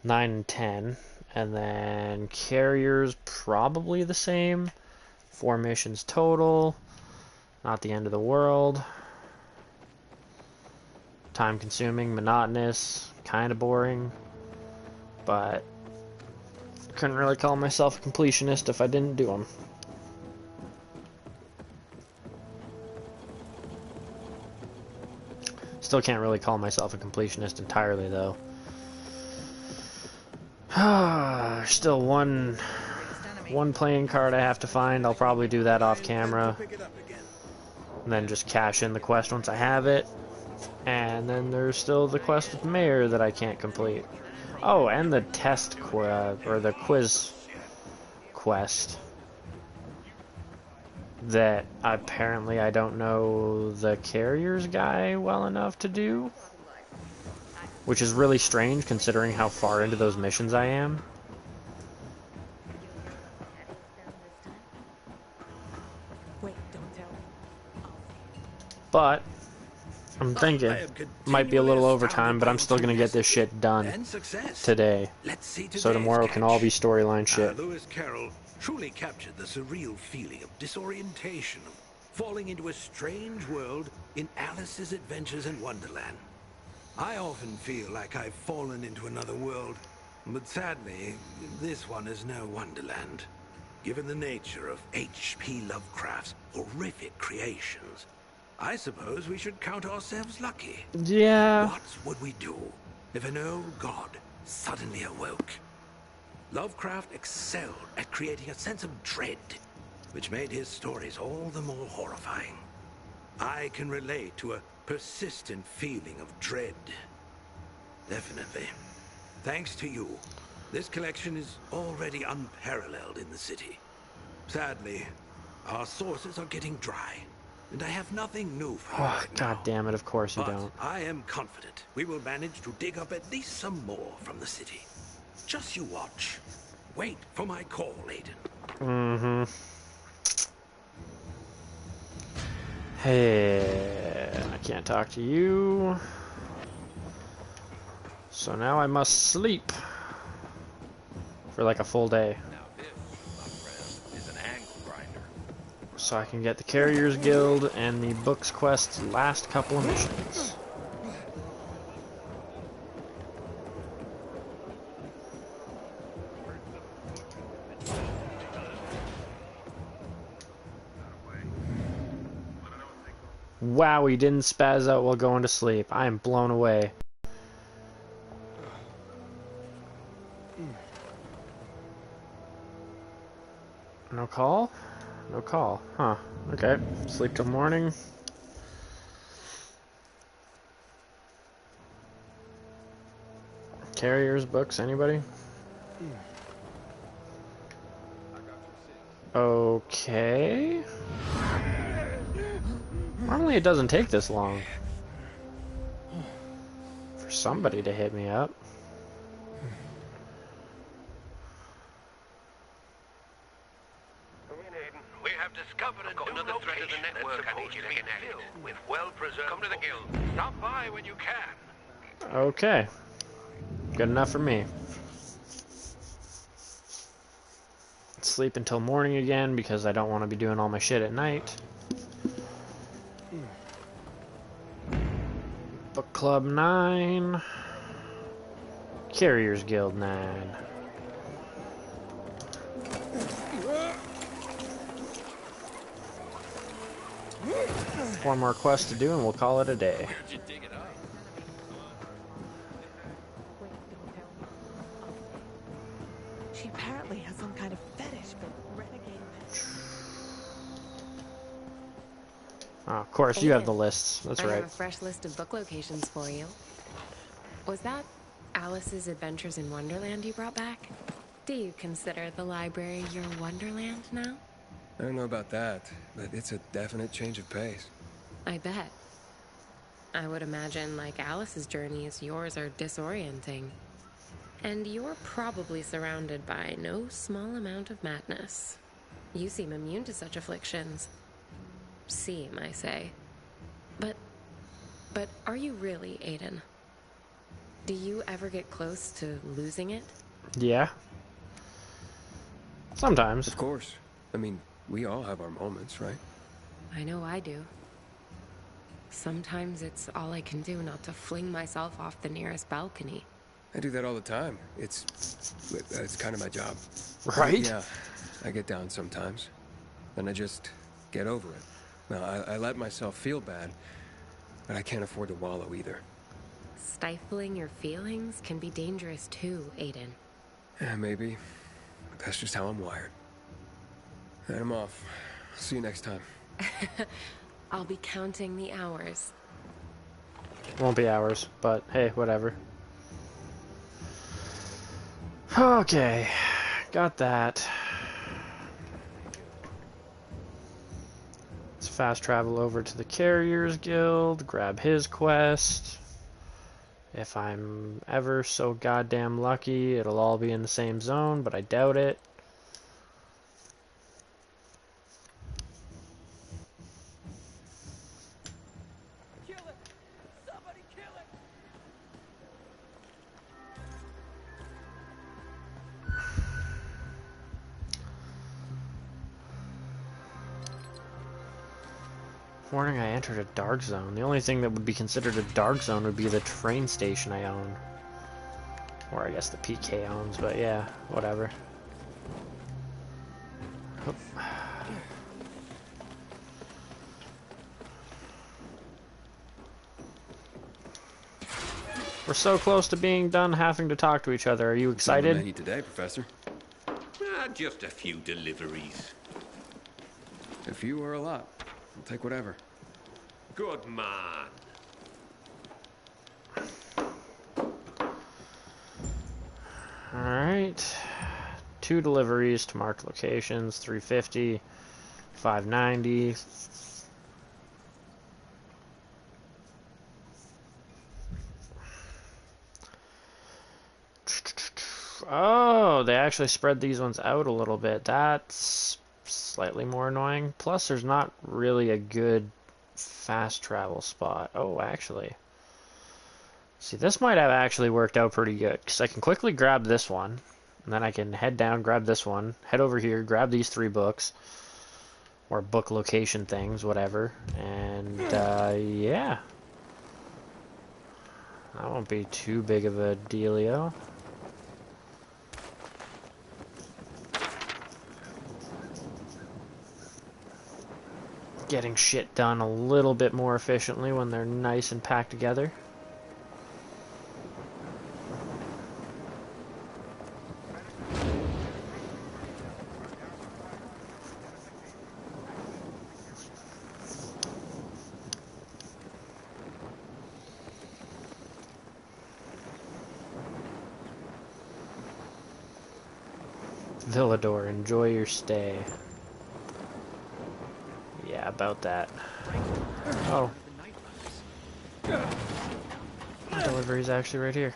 9 and 10. And then carriers, probably the same. 4 missions total. Not the end of the world. Time consuming, monotonous, kind of boring. But couldn't really call myself a completionist if I didn't do them. Still can't really call myself a completionist entirely, though. Still one playing card I have to find. I'll probably do that off camera. And then just cash in the quest once I have it. And then there's still the quest with Mayor that I can't complete. Oh, and the test or the quiz quest that apparently I don't know the carriers guy well enough to do, which is really strange considering how far into those missions I am. But I'm thinking might be a little overtime, but I'm still gonna get this shit done today. So tomorrow can all be storyline shit. Lewis Carroll truly captured the surreal feeling of disorientation, of falling into a strange world in Alice's Adventures in Wonderland. I often feel like I've fallen into another world, but sadly, this one is no Wonderland. Given the nature of H.P. Lovecraft's horrific creations, I suppose we should count ourselves lucky. Yeah. What would we do if an old god suddenly awoke? Lovecraft excelled at creating a sense of dread, which made his stories all the more horrifying. I can relate to a persistent feeling of dread. Definitely. Thanks to you, this collection is already unparalleled in the city. Sadly, our sources are getting dry, and I have nothing new for you right now. God damn it, of course you don't. I am confident we will manage to dig up at least some more from the city. Just you watch. Wait for my call, Aiden. Mm-hmm. Hey, I can't talk to you. So now I must sleep for like a full day. So I can get the Carriers Guild and the Books Quest's last couple of missions. Wow, he didn't spaz out while going to sleep. I am blown away. No call? No call. Huh. Okay. Sleep till morning. Carriers, books, anybody? Okay. Normally it doesn't take this long for somebody to hit me up. We have discovered another thread of the network I need you to connect with well-preserved. Come to the guild. Stop by when you can. Okay. Good enough for me. Sleep until morning again because I don't want to be doing all my shit at night. Book Club 9. Carriers Guild 9. Four more quests to do and we'll call it a day. She apparently has some kind of fetish for renegade. Oh, of course, you have the lists. That's I right. have a fresh list of book locations for you. Was that Alice's Adventures in Wonderland you brought back? Do you consider the library your Wonderland now? I don't know about that, but it's a definite change of pace. I bet. I would imagine, like Alice's journeys, yours are disorienting. And you're probably surrounded by no small amount of madness. You seem immune to such afflictions. Seem, I say. But are you really, Aiden? Do you ever get close to losing it? Yeah. Sometimes. Of course. I mean, we all have our moments, right? I know I do. Sometimes it's all I can do not to fling myself off the nearest balcony. I do that all the time. It's kind of my job. Right? Yeah, I get down sometimes. Then I just get over it. Now, I let myself feel bad, but I can't afford to wallow either. Stifling your feelings can be dangerous too, Aiden. Yeah, maybe. But that's just how I'm wired. And I'm off. See you next time. I'll be counting the hours. Won't be hours, but hey, whatever. Okay, got that. Let's fast travel over to the Carriers Guild, grab his quest. If I'm ever so goddamn lucky, it'll all be in the same zone, but I doubt it. Warning, I entered a dark zone. The only thing that would be considered a dark zone would be the train station I own. Or I guess the PK owns, but yeah, whatever. Oop. We're so close to being done having to talk to each other. Are you excited? What's on the menu today, Professor? Just a few deliveries. A few or a lot. I'll take whatever. Good man. Alright. 2 deliveries to marked locations, 350, 590. Oh, they actually spread these ones out a little bit. That's slightly more annoying. Plus, there's not really a good fast travel spot. Oh, actually. See, this might have actually worked out pretty good, because I can quickly grab this one, and then I can head down, grab this one, head over here, grab these 3 books, or book location things, whatever, and, yeah. That won't be too big of a dealio. Getting shit done a little bit more efficiently when they're nice and packed together. Villador, enjoy your stay. Yeah, about that. Oh. The delivery's actually right here.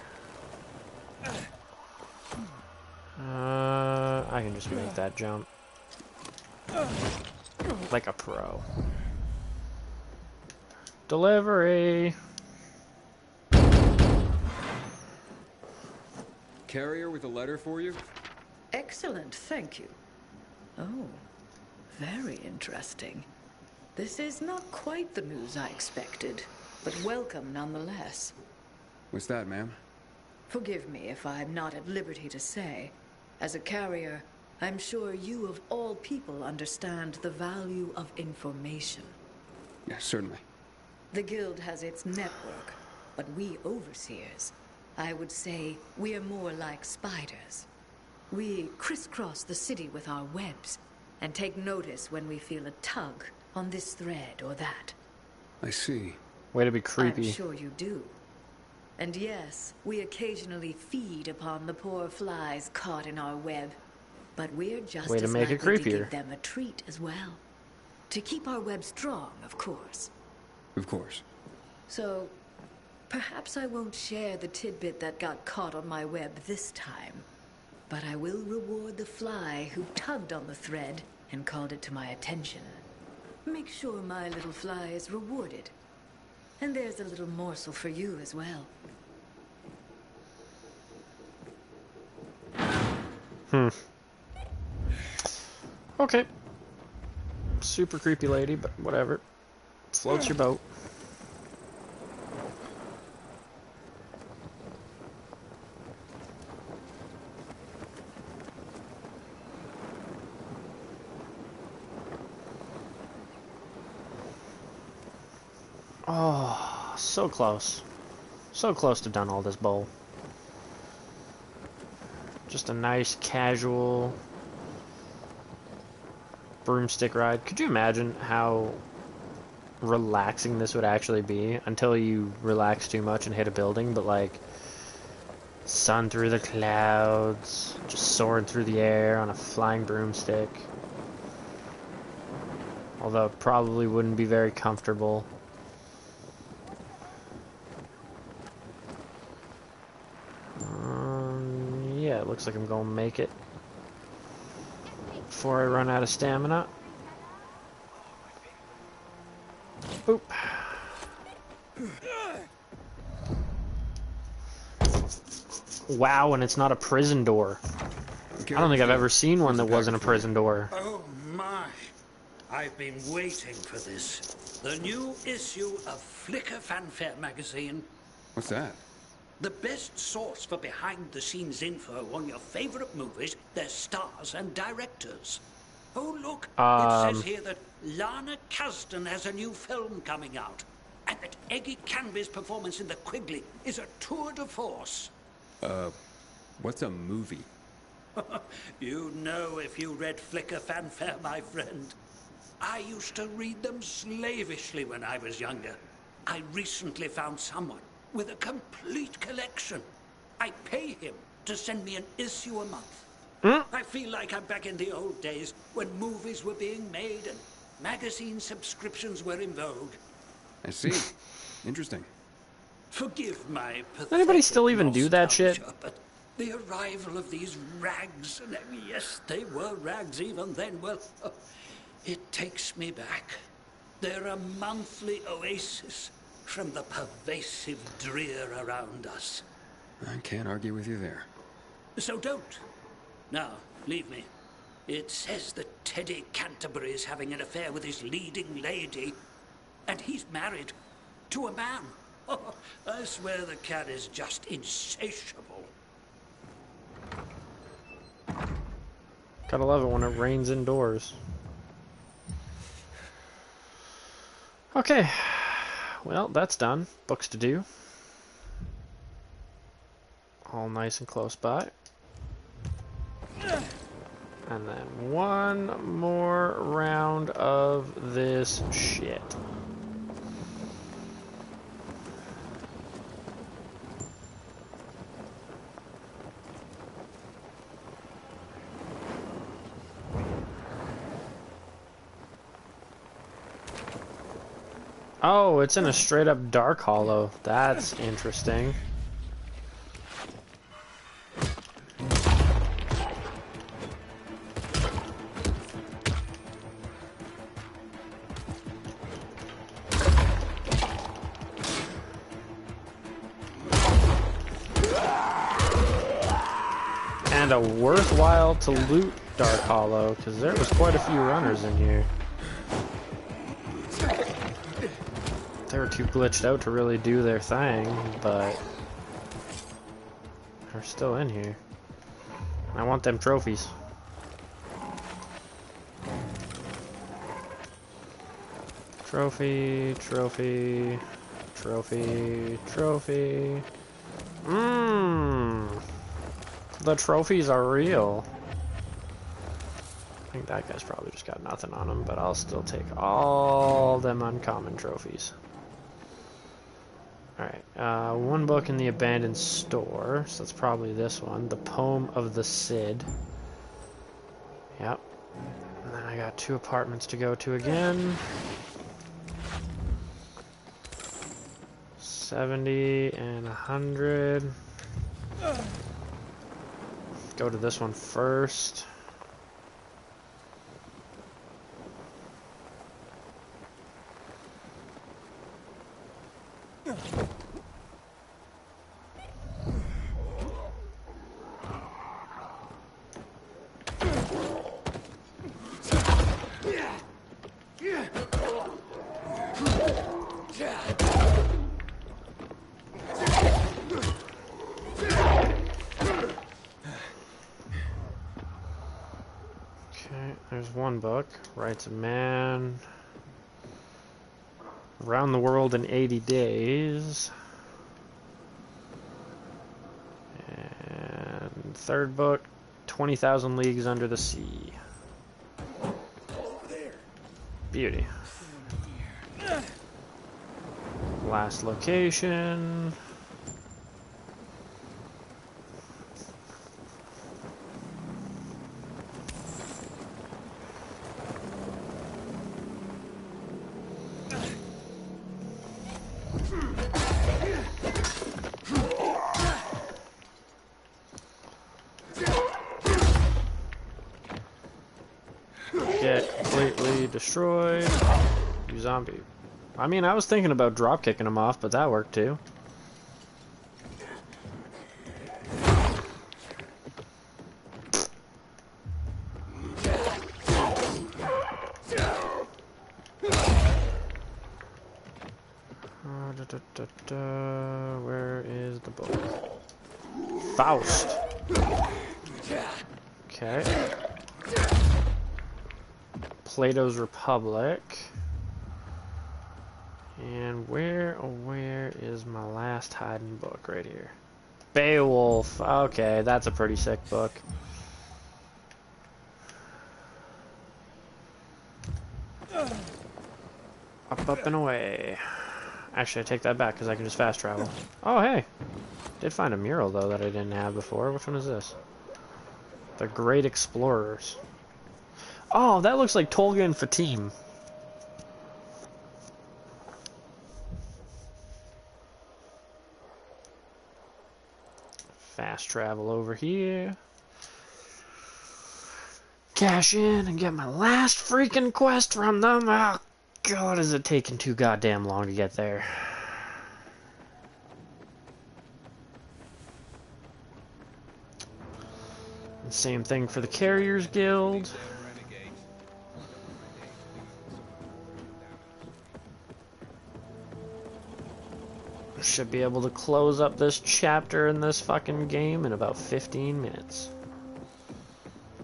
I can just make that jump. Like a pro. Delivery! Carrier with a letter for you? Excellent, thank you. Oh, very interesting. This is not quite the news I expected, but welcome nonetheless. What's that, ma'am? Forgive me if I'm not at liberty to say. As a carrier, I'm sure you of all people understand the value of information. Yes, certainly. The Guild has its network, but we overseers, I would say we're more like spiders. We crisscross the city with our webs and take notice when we feel a tug on this thread or that. I see. Way to be creepy. I'm sure you do. And yes, we occasionally feed upon the poor flies caught in our web. But we're just Way to as make it likely to creepier. give them a treat as well. To keep our web strong, of course. Of course. So, perhaps I won't share the tidbit that got caught on my web this time. But I will reward the fly who tugged on the thread and called it to my attention. Make sure my little fly is rewarded. And there's a little morsel for you as well. Okay. Super creepy lady, but whatever. Floats your boat. Oh. So close. So close to done all this bowl. Just a nice, casual broomstick ride. Could you imagine how relaxing this would actually be until you relax too much and hit a building? But like, sun through the clouds, just soaring through the air on a flying broomstick. Although it probably wouldn't be very comfortable. Yeah, it looks like I'm gonna make it before I run out of stamina. Boop. Wow, and it's not a prison door. I don't think I've ever seen one that wasn't a prison door. Oh my! I've been waiting for this. The new issue of Flicker Fanfare magazine. What's that? The best source for behind-the-scenes info on your favorite movies, their stars and directors. Oh look, it says here that Lana Kasdan has a new film coming out, and that Eggy Canby's performance in The Quigley is a tour de force. What's a movie? You'd know if you read Flicker Fanfare, my friend. I used to read them slavishly when I was younger. I recently found someone with a complete collection. I pay him to send me an issue a month. I feel like I'm back in the old days when movies were being made and magazine subscriptions were in vogue. I see. Interesting. Forgive my pathetic Anybody still even do that shit? nostalgia, but the arrival of these rags, and yes, they were rags even then, well, it takes me back. They're a monthly oasis from the pervasive drear around us. I can't argue with you there. So don't. Now, leave me. It says that Teddy Canterbury is having an affair with his leading lady, and he's married to a man. Oh, I swear the cat is just insatiable. Gotta love it when it rains indoors. Okay. Well, that's done. Books to do. All nice and close by. And then one more round of this shit. Oh, it's in a straight up dark hollow. That's interesting. And a worthwhile to loot dark hollow, because there was quite a few runners in here. They were too glitched out to really do their thing, but they're still in here. I want them trophies. Trophy, trophy, trophy, trophy. The trophies are real. I think that guy's probably just got nothing on him, but I'll still take all them uncommon trophies. Alright, one book in the abandoned store, so that's probably this one. The Poem of the Cid. Yep. And then I got 2 apartments to go to again. 70 and 100. Go to this one first. Okay, there's one book. Writes a man. Around the World in 80 Days. And third book, 20,000 Leagues Under the Sea. Beauty. Last location. Get completely destroyed. You zombie. I mean, I was thinking about drop kicking him off, but that worked too. Where is the book? Faust. Okay. Plato's Republic. And where is my last hiding book? Right here. Beowulf. Okay, that's a pretty sick book. Up and away. Actually, I take that back because I can just fast travel. Oh, hey. Did find a mural, though, that I didn't have before. Which one is this? The Great Explorers. Oh, that looks like Tolga and Fatim. Fast travel over here. Cash in and get my last freaking quest from them. Oh, God, is it taking too goddamn long to get there. And same thing for the Carriers Guild. Should be able to close up this chapter in this fucking game in about 15 minutes.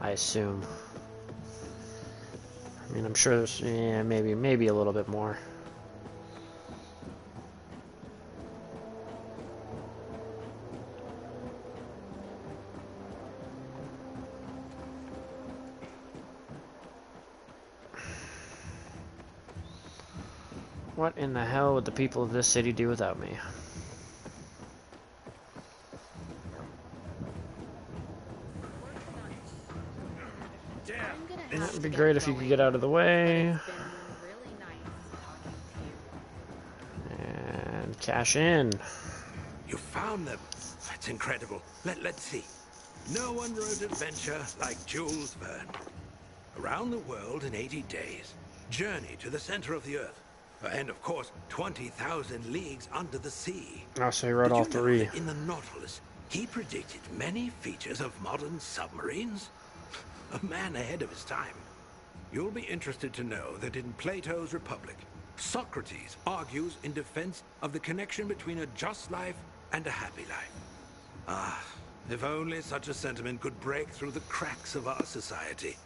I assume. I mean, I'm sure there's, yeah, maybe a little bit more. What in the hell would the people of this city do without me? It'd be great if you could get out of the way. And cash in. You found them. That's incredible. Let's see. No one wrote adventure like Jules Verne. Around the world in 80 days. Journey to the center of the earth. And of course, 20,000 leagues under the sea. Oh, so he wrote all three. That in the Nautilus, he predicted many features of modern submarines? A man ahead of his time. You'll be interested to know that in Plato's Republic, Socrates argues in defense of the connection between a just life and a happy life. Ah, if only such a sentiment could break through the cracks of our society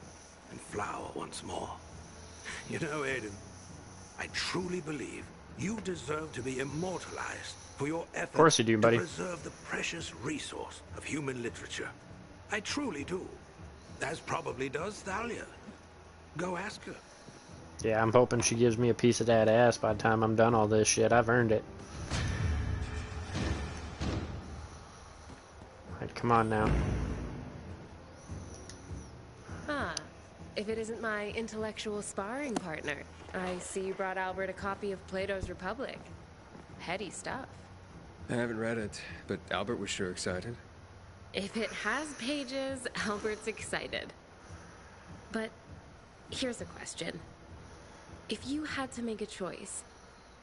and flower once more. You know, Aiden, I truly believe you deserve to be immortalized for your effort of course you do, buddy. to preserve the precious resource of human literature. I truly do. As probably does Thalia. Go ask her. Yeah, I'm hoping she gives me a piece of that ass by the time I'm done all this shit. I've earned it. Alright, come on now. Huh. If it isn't my intellectual sparring partner, I see you brought Albert a copy of Plato's Republic. Heady stuff. I haven't read it, but Albert was sure excited. If it has pages, Albert's excited. But here's a question. If you had to make a choice,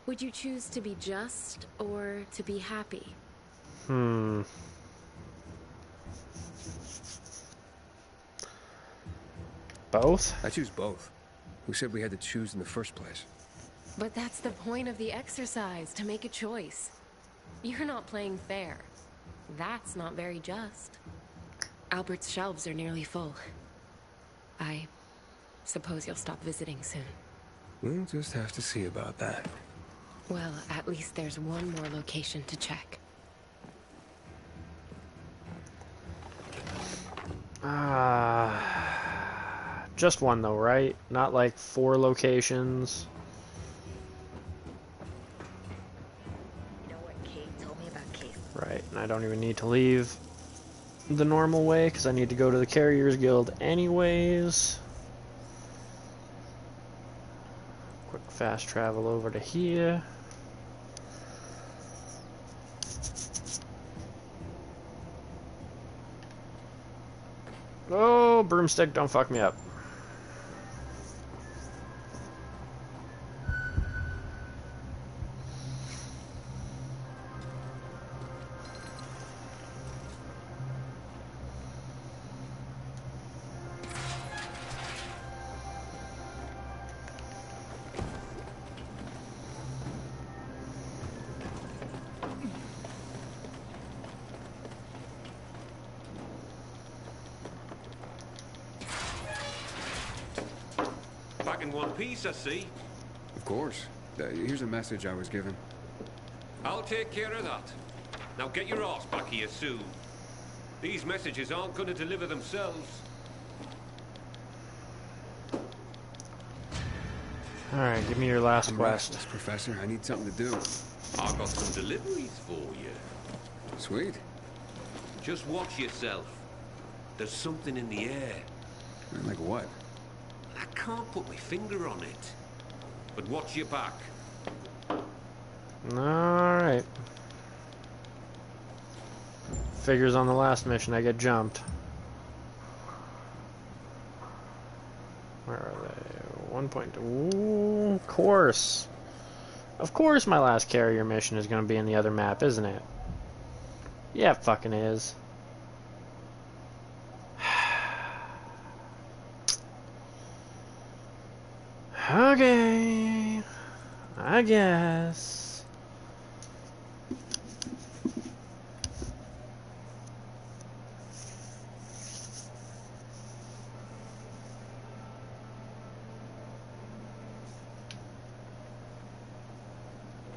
would you choose to be just or to be happy? Both? I choose both. Who said we had to choose in the first place? But that's the point of the exercise, to make a choice. You're not playing fair. That's not very just. Albert's shelves are nearly full. I suppose you'll stop visiting soon. We'll just have to see about that. Well, at least there's one more location to check. Just one though, right? Not like 4 locations. You know what Kate told me about Keith? Right, and I don't even need to leave the normal way because I need to go to the Carriers Guild anyways. Quick fast travel over to here. Oh, broomstick, don't fuck me up. Back in one piece, I see. Of course. Here's a message I was given. I'll take care of that. Now get your ass back here soon. These messages aren't going to deliver themselves. Alright, give me your last I'm quest. restless, Professor. I need something to do. I've got some deliveries for you. Sweet. Just watch yourself. There's something in the air. Like what? I can't put my finger on it. But watch your back. Alright. Figures on the last mission I get jumped. Where are they? 1 point. Ooh, of course. Of course my last carrier mission is going to be in the other map, isn't it? Yeah, it fucking is. Okay. I guess.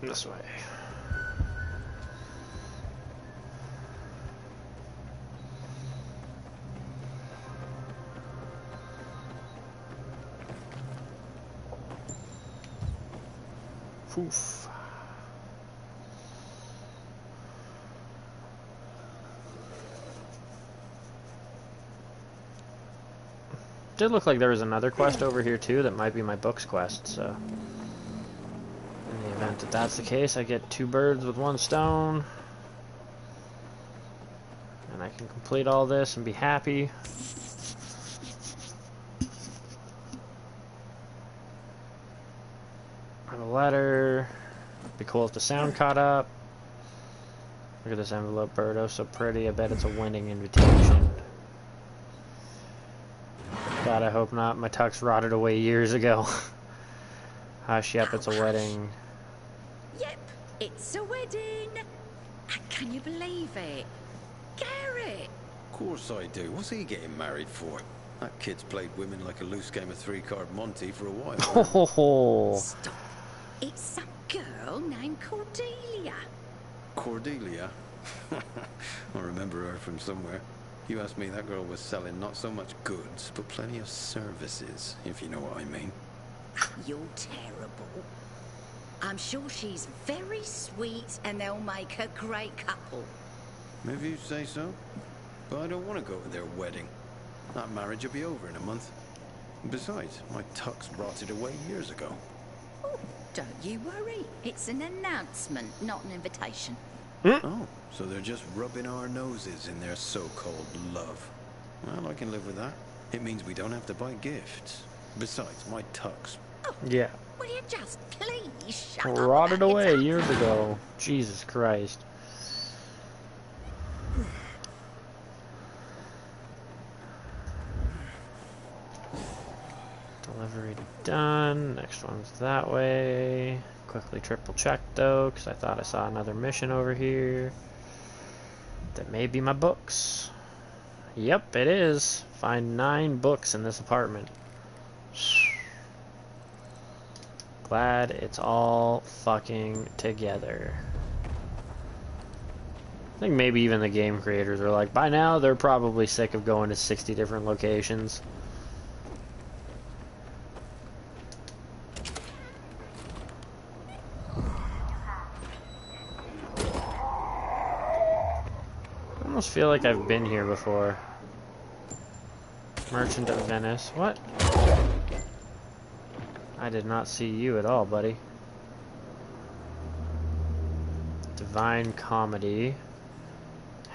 This way. Poof. Did look like there was another quest over here too that might be my book's quest, so in the event that that's the case, I get 2 birds with 1 stone and I can complete all this and be happy. I have a letter. Be cool if the sound caught up. Look at this envelope, Birdo, so pretty. I bet it's a winning invitation. God, I hope not. My tux rotted away years ago. Hush, yep, it's a wedding. Yep, it's a wedding. Can you believe it? Garrett! Of course I do. What's he getting married for? That kid's played women like a loose game of 3-card Monty for a while. Oh, Stop. It's some girl named Cordelia. Cordelia? I remember her from somewhere. You asked me, that girl was selling not so much goods, but plenty of services, if you know what I mean. You're terrible. I'm sure she's very sweet and they'll make a great couple. Maybe you say so, but I don't want to go to their wedding. That marriage will be over in a month. Besides, my tux rotted away years ago. Oh, don't you worry. It's an announcement, not an invitation. Oh, so they're just rubbing our noses in their so-called love. Well, I can live with that. It means we don't have to buy gifts. Besides, my tux. Oh, yeah. will you just please shut up? Rotted away years ago. Jesus Christ. Delivery done. Next one's that way. Quickly triple check though, because I thought I saw another mission over here. That may be my books. Yep, it is. Find 9 books in this apartment. Glad it's all fucking together. I think maybe even the game creators are like, by now they're probably sick of going to 60 different locations. I almost feel like I've been here before. Merchant of Venice. What? I did not see you at all, buddy. Divine Comedy.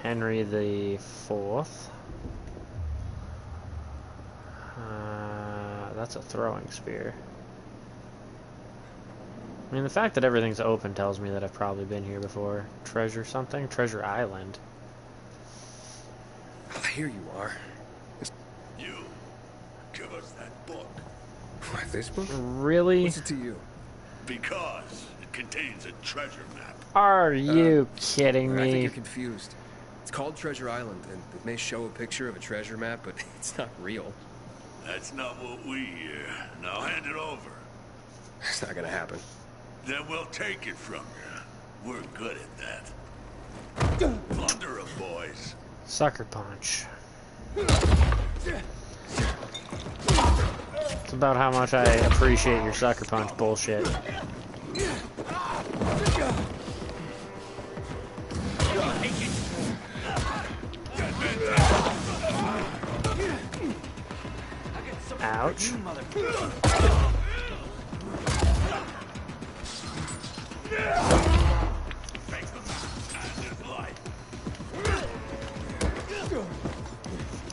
Henry the Fourth. That's a throwing spear. I mean, the fact that everything's open tells me that I've probably been here before. Treasure something? Treasure Island. Oh, here you are. You, give us that book. What, this book? Really? What's it to you? Because it contains a treasure map. Are you kidding I think me? you're confused. It's called Treasure Island, and it may show a picture of a treasure map, but it's not real. That's not what we hear. Now hand it over. It's not gonna happen. Then we'll take it from you. We're good at that. Plunder 'em, boys. Sucker punch. It's about how much I appreciate your sucker punch bullshit. Ouch.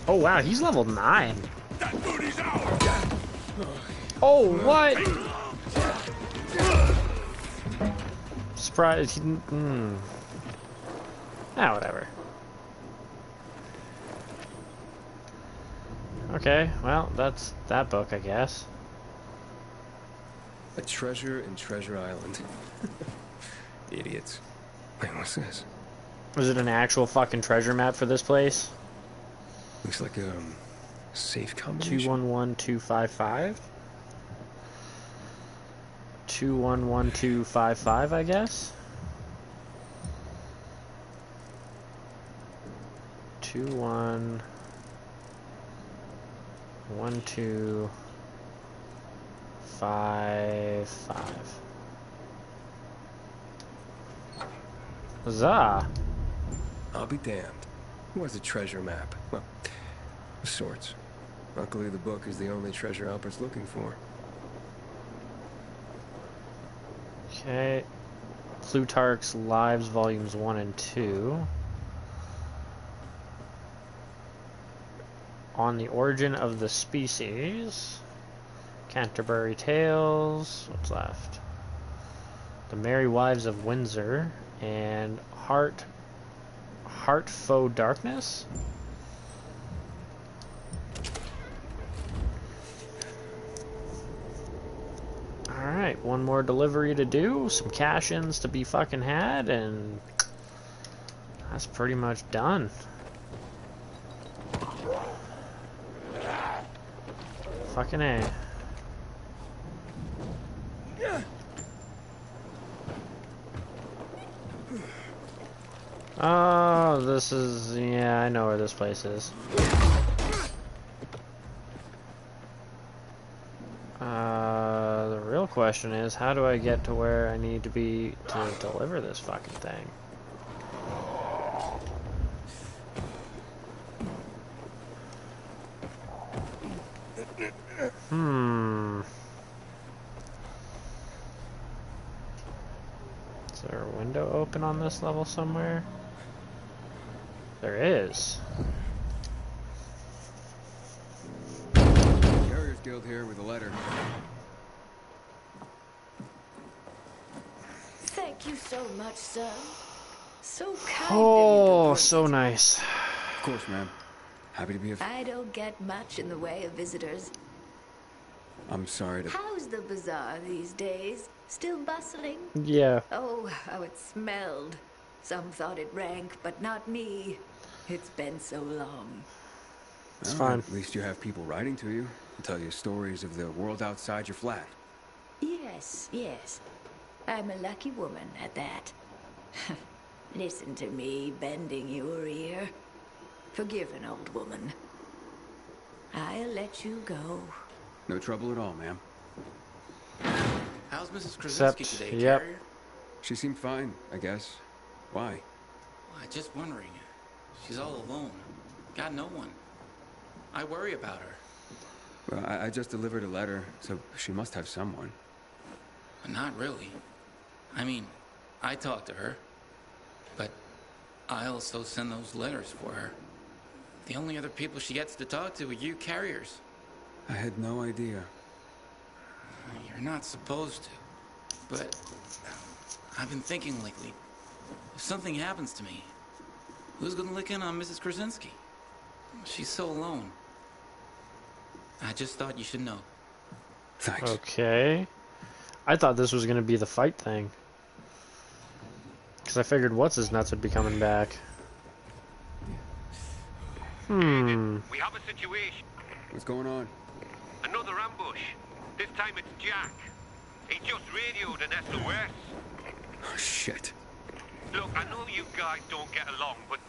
Oh wow, he's level 9. Oh, what? Surprised he didn't. Ah, whatever. Okay, well, that's that book, I guess. A treasure in Treasure Island. Idiots. Wait, what's this? Was it an actual fucking treasure map for this place? Looks like a safe combination. 211255? 211255, I guess? 211255. Huzzah! I'll be damned. Who has a treasure map? Well, of sorts. Luckily, the book is the only treasure Albert's looking for. Okay. Plutarch's Lives, Volumes 1 and 2. On the Origin of the Species. Canterbury Tales. What's left? The Merry Wives of Windsor. And Heart Faux Darkness? Alright, one more delivery to do, some cash-ins to be fucking had, and that's pretty much done. Fucking A. Oh, this is... yeah, I know where this place is. The real question is, how do I get to where I need to be to deliver this fucking thing? Is there a window open on this level somewhere? There is. Carriers Guild here with a letter. Thank you so much, sir. So kind Oh, of you to so nice. Of course, ma'am. Happy to be of... I don't get much in the way of visitors. I'm sorry to... How's the bazaar these days? Still bustling? Yeah. Oh, how it smelled. Some thought it rank, but not me. It's been so long. It's fine. At least you have people writing to you to tell you stories of the world outside your flat. Yes, yes. I'm a lucky woman at that. Listen to me bending your ear. Forgive an old woman. I'll let you go. No trouble at all, ma'am. How's Mrs. Krasinski today, Carrier? She seemed fine, I guess. Why? Well, just wondering. She's all alone. Got no one. I worry about her. Well, I just delivered a letter, so she must have someone. Not really. I mean, I talk to her, but I also send those letters for her. The only other people she gets to talk to are you carriers. I had no idea. You're not supposed to, but I've been thinking lately, if something happens to me, who's gonna lick in on Mrs. Krasinski? She's so alone. I just thought you should know. Thanks. Okay. I thought this was going to be the fight thing. Because I figured What's-His-Nuts would be coming back. We have a situation. What's going on? Another ambush. This time it's Jack. He just radioed an SOS. Oh, shit. Look, I know you guys don't get along, but...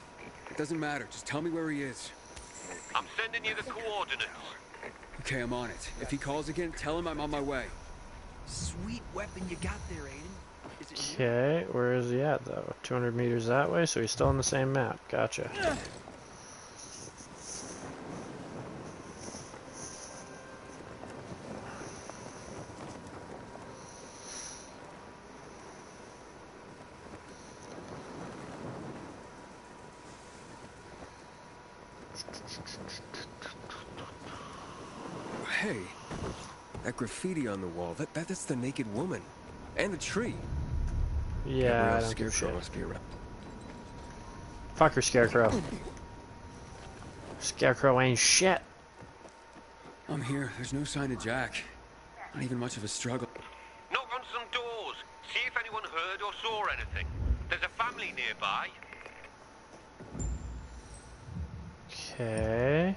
It doesn't matter. Just tell me where he is. I'm sending you the coordinates. Okay, I'm on it. If he calls again, tell him I'm on my way. Sweet weapon you got there, Aiden. Is it Okay, where is he at, though? 200 meters that way, so he's still on the same map. Gotcha. Hey, that graffiti on the wall, that's the naked woman. And the tree. Yeah, I don't give a shit. Must be around. Fuck your Scarecrow. Scarecrow ain't shit. I'm here. There's no sign of Jack. Not even much of a struggle. Knock on some doors. See if anyone heard or saw anything. There's a family nearby. Okay.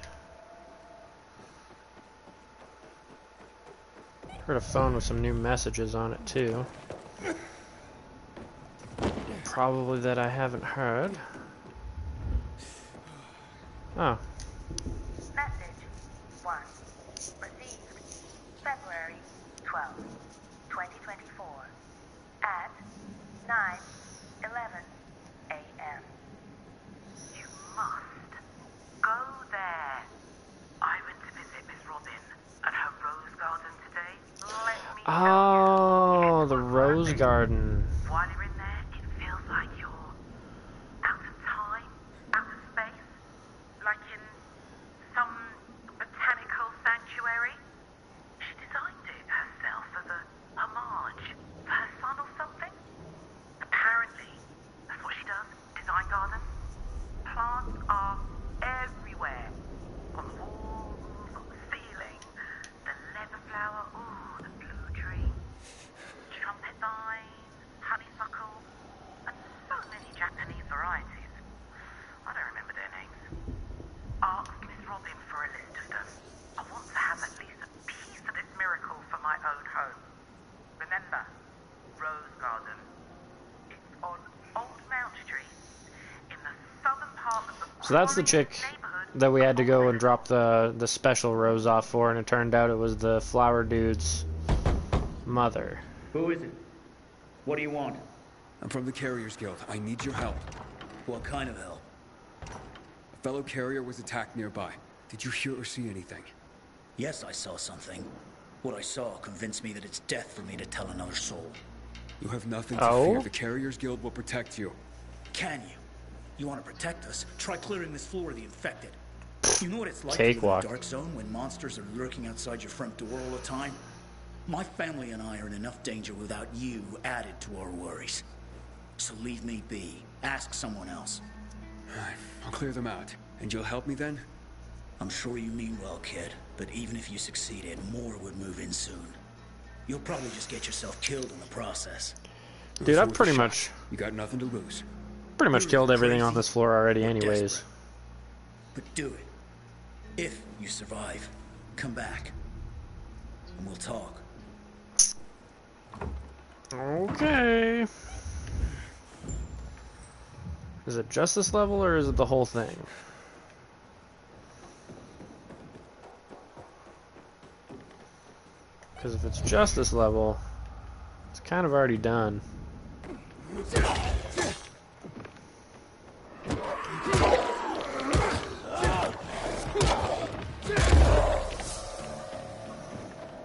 Heard a phone with some new messages on it, too. Probably that I haven't heard. Oh. Message 1. Received February 12, 2024 at 9:11 a.m. You must go there. I went to visit Miss Robin at her rose garden today. Let me Oh, the Rose Garden. while you're in there, it feels like you're out of time, out of space, like in some botanical sanctuary. She designed it herself as a homage for her son or something. Apparently, that's what she does, design gardens. Plants are everywhere. On the walls, on the ceiling, the leather flower, ooh, the blue tree, trumpet vine, honeysuckle, and so many Japanese varieties. I don't remember their names. Ask Miss Robin for a list of them. I want to have at least a piece of this miracle for my own home. Remember, Rose Garden. It's on Old Mount Street, in the southern part of the So that's the chick that we had to go and drop the special rose off for, and it turned out it was the flower dude's mother. Who is it? What do you want? I'm from the Carriers Guild. I need your help. What kind of help? A fellow carrier was attacked nearby. Did you hear or see anything? Yes, I saw something. What I saw convinced me that it's death for me to tell another soul. You have nothing to fear. The Carriers Guild will protect you. Can you? You want to protect us? Try clearing this floor of the infected. You know what it's like Cakewalk. to live in a dark zone when monsters are lurking outside your front door all the time? My family and I are in enough danger without you added to our worries. So leave me be. Ask someone else. I'll clear them out. And you'll help me then? I'm sure you mean well, kid. But even if you succeeded, more would move in soon. You'll probably just get yourself killed in the process. Dude, I've pretty much... You got nothing to lose. Pretty much killed everything on this floor already anyways. But do it. If you survive, come back. And we'll talk. Okay. Is it just this level or is it the whole thing? Because if it's just this level, it's kind of already done.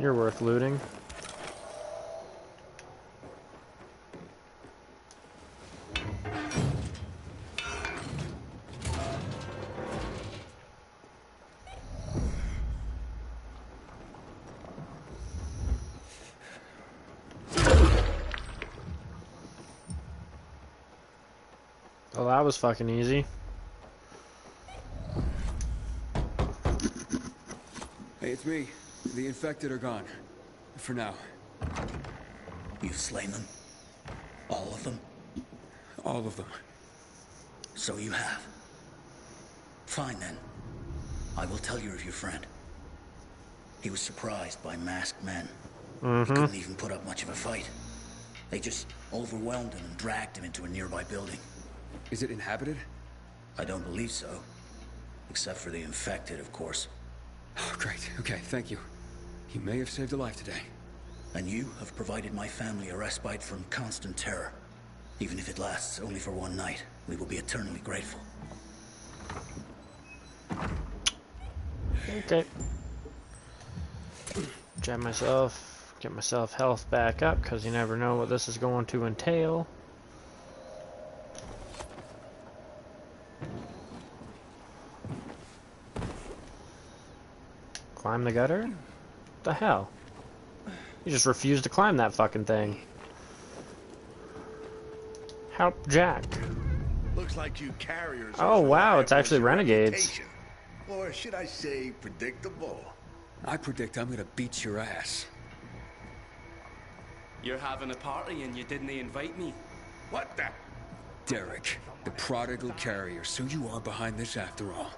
You're worth looting. Well, that was fucking easy. Hey, it's me. The infected are gone. For now. You've slain them? All of them? All of them. So you have. Fine then. I will tell you of your friend. He was surprised by masked men. He couldn't even put up much of a fight. They just overwhelmed him and dragged him into a nearby building. Is it inhabited? I don't believe so. Except for the infected, of course. Oh, great. Okay, thank you. You may have saved a life today. And you have provided my family a respite from constant terror. Even if it lasts only for one night, we will be eternally grateful. Okay. Get myself health back up, because you never know what this is going to entail. Climb the gutter? What the hell? You just refused to climb that fucking thing. Help Jack. Looks like you carriers. Oh wow, it's actually renegades. Reputation. Or should I say predictable? I predict I'm gonna beat your ass. You're having a party and you didn't invite me. What the? Derek, the prodigal carrier, so you are behind this after all.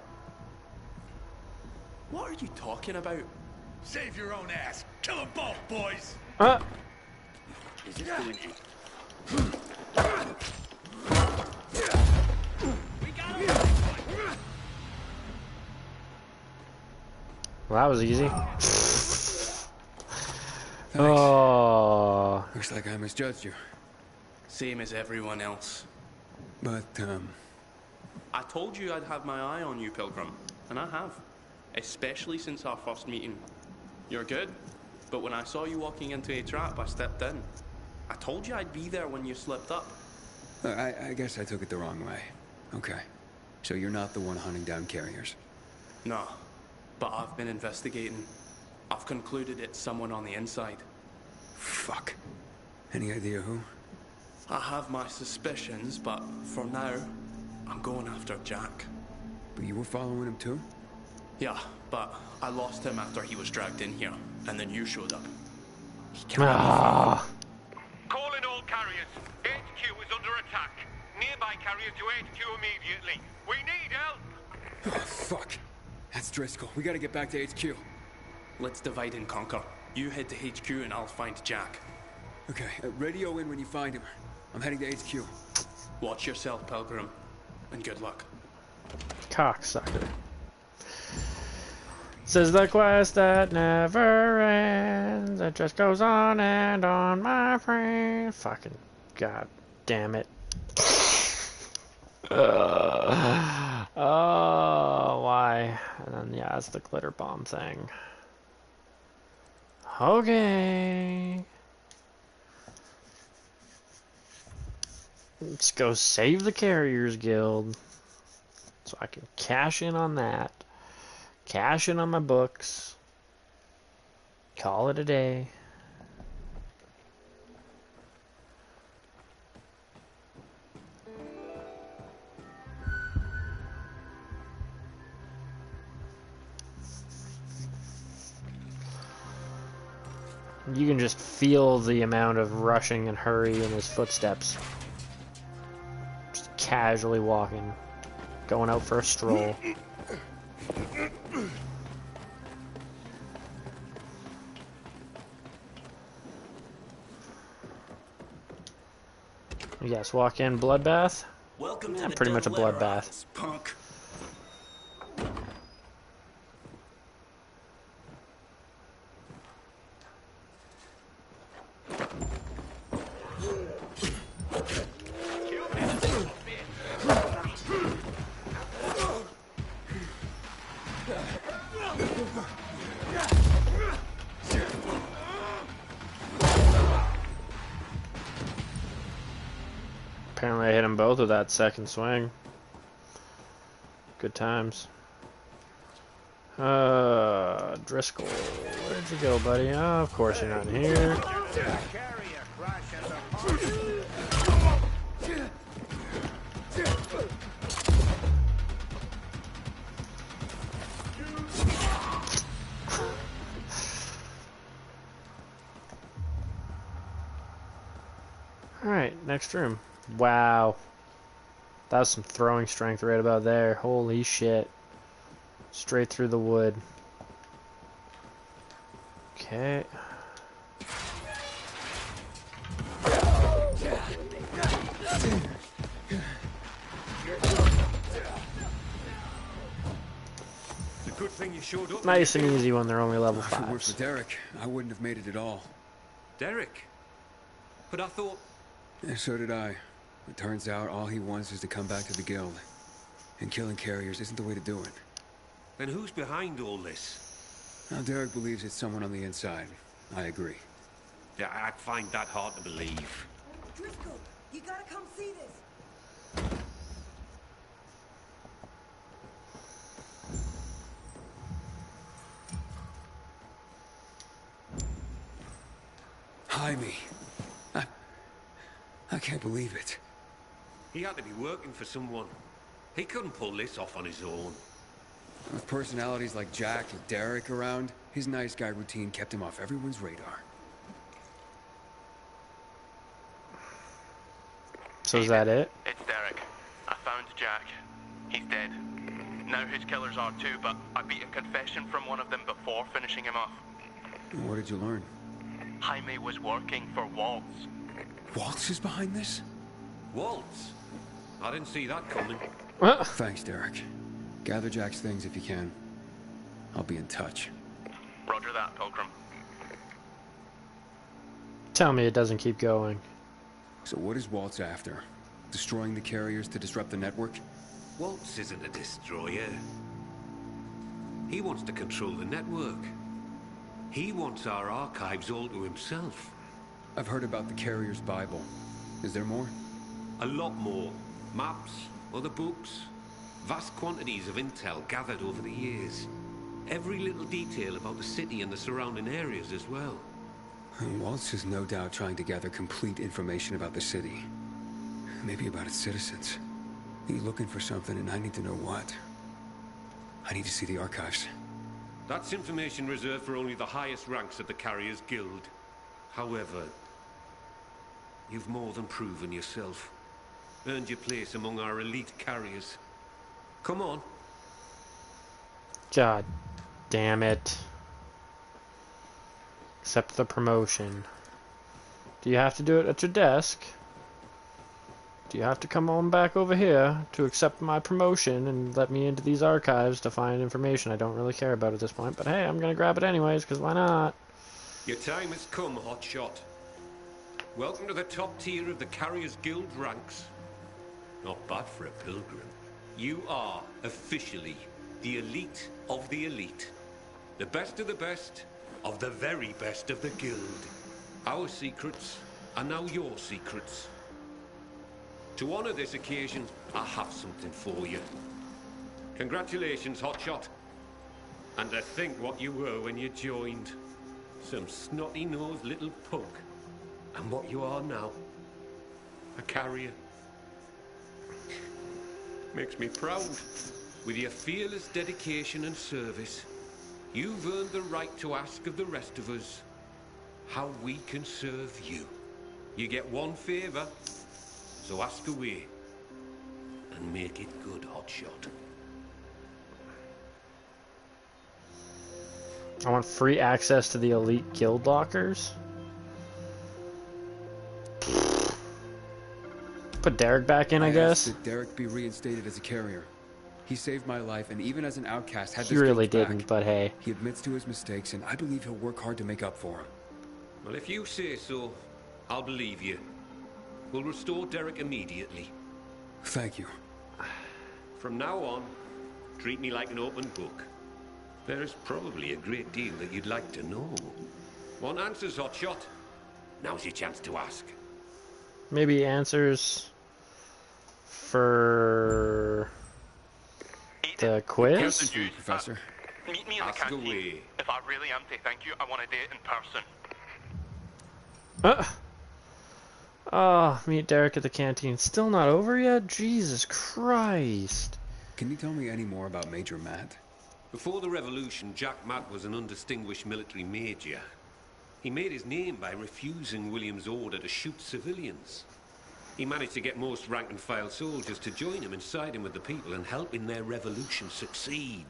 What are you talking about? Save your own ass. Kill them both, boys. Is this doing it? Well, that was easy. Thanks. Oh. Looks like I misjudged you. Same as everyone else. But, I told you I'd have my eye on you, Pilgrim. And I have. Especially since our first meeting. You're good, but when I saw you walking into a trap, I stepped in. I told you I'd be there when you slipped up. I guess I took it the wrong way. Okay. So you're not the one hunting down carriers? No, but I've been investigating. I've concluded it's someone on the inside. Fuck. Any idea who? I have my suspicions, but for now, I'm going after Jack. But you were following him too? Yeah, but I lost him after he was dragged in here, and then you showed up. Ah. Calling all carriers. HQ is under attack. Nearby carriers to HQ immediately. We need help. Oh, fuck. That's Driscoll. We gotta get back to HQ. Let's divide and conquer. You head to HQ and I'll find Jack. Okay, radio in when you find him. I'm heading to HQ. Watch yourself, Pilgrim, and good luck. Cocksucker. This is the quest that never ends. It just goes on and on, my friend. Fucking god damn it. Oh, why? And then, yeah, it's the glitter bomb thing. Okay. Let's go save the Carriers Guild. So I can cash in on that. Cash in on my books. Call it a day. You can just feel the amount of rushing and hurry in his footsteps. Just casually walking. Going out for a stroll. Yes, walk in, bloodbath. Welcome Yeah, to the pretty much a Double Letter bloodbath. Isles, punk. Apparently I hit them both with that second swing. Good times. Driscoll, where'd you go, buddy? Oh, of course you're not here. Alright, next room. Wow. That was some throwing strength right about there. Holy shit. Straight through the wood. Okay. It's a good thing you showed up. Nice and easy when they're only level If it weren't 5s. for Derek, I wouldn't have made it at all. Derek? But I thought... Yeah, so did I. It turns out all he wants is to come back to the guild. And killing carriers isn't the way to do it. Then who's behind all this? Now, Derek believes it's someone on the inside. I agree. Yeah, I'd find that hard to believe. Driscoll, you gotta come see this. Jaime. I can't believe it. He had to be working for someone. He couldn't pull this off on his own. With personalities like Jack and Derek around, his nice guy routine kept him off everyone's radar. So is that it? It's Derek. I found Jack. He's dead. Now his killers are too, but I beat a confession from one of them before finishing him off. What did you learn? Jaime was working for Waltz. Waltz is behind this? Waltz? I didn't see that coming. Thanks, Derek. Gather Jack's things if you can. I'll be in touch. Roger that, Pilgrim. Tell me it doesn't keep going. So what is Waltz after? Destroying the carriers to disrupt the network? Waltz isn't a destroyer. He wants to control the network. He wants our archives all to himself. I've heard about the carrier's Bible. Is there more? A lot more. Maps, other books, vast quantities of intel gathered over the years. Every little detail about the city and the surrounding areas as well. And Waltz is no doubt trying to gather complete information about the city. Maybe about its citizens. He's looking for something and I need to know what. I need to see the archives. That's information reserved for only the highest ranks of the Carriers Guild. However, you've more than proven yourself. Earned your place among our elite carriers. Come on. God damn it. Accept the promotion. Do you have to do it at your desk? Do you have to come on back over here to accept my promotion and let me into these archives to find information I don't really care about at this point? But hey, I'm gonna grab it anyways, because why not? Your time has come, hotshot. Welcome to the top tier of the Carriers Guild ranks. Not bad for a pilgrim. You are officially the elite of the elite. The best of the best of the very best of the guild. Our secrets are now your secrets. To honor this occasion, I have something for you. Congratulations, hotshot. And to think what you were when you joined. Some snotty-nosed little punk. And what you are now. A carrier. Makes me proud. With your fearless dedication and service, you've earned the right to ask of the rest of us how we can serve you. You get one favor, so ask away. And make it good, hotshot. I want free access to the elite guild lockers. Put Derek back in, I guess. Asked that Derek be reinstated as a carrier. He saved my life, and even as an outcast, had He this really guilt didn't, back. but hey. He admits to his mistakes, and I believe he'll work hard to make up for them. Well, if you say so, I'll believe you. We'll restore Derek immediately. Thank you. From now on, treat me like an open book. There is probably a great deal that you'd like to know. Want answers, Hotshot? Now's your chance to ask. Maybe answers for the quiz? Thank you, Professor. Meet me in the Ask canteen. away. If I really am to thank you, I want to do it in person. Meet Derek at the canteen. Still not over yet? Jesus Christ. Can you tell me any more about Major Matt? Before the revolution, Jack Matt was an undistinguished military major. He made his name by refusing William's order to shoot civilians. He managed to get most rank-and-file soldiers to join him and side him with the people and helping their revolution succeed.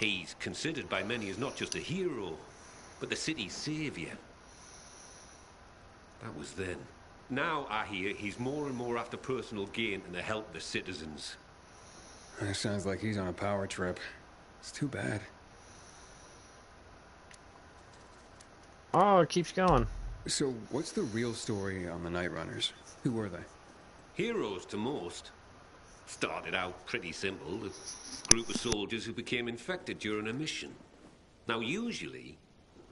He's considered by many as not just a hero, but the city's savior. That was then. Now, I hear, he's more and more after personal gain and to help the citizens. That sounds like he's on a power trip. It's too bad. Oh, it keeps going. So, what's the real story on the Night Runners? Who were they? Heroes to most. Started out pretty simple, a group of soldiers who became infected during a mission. Now, usually,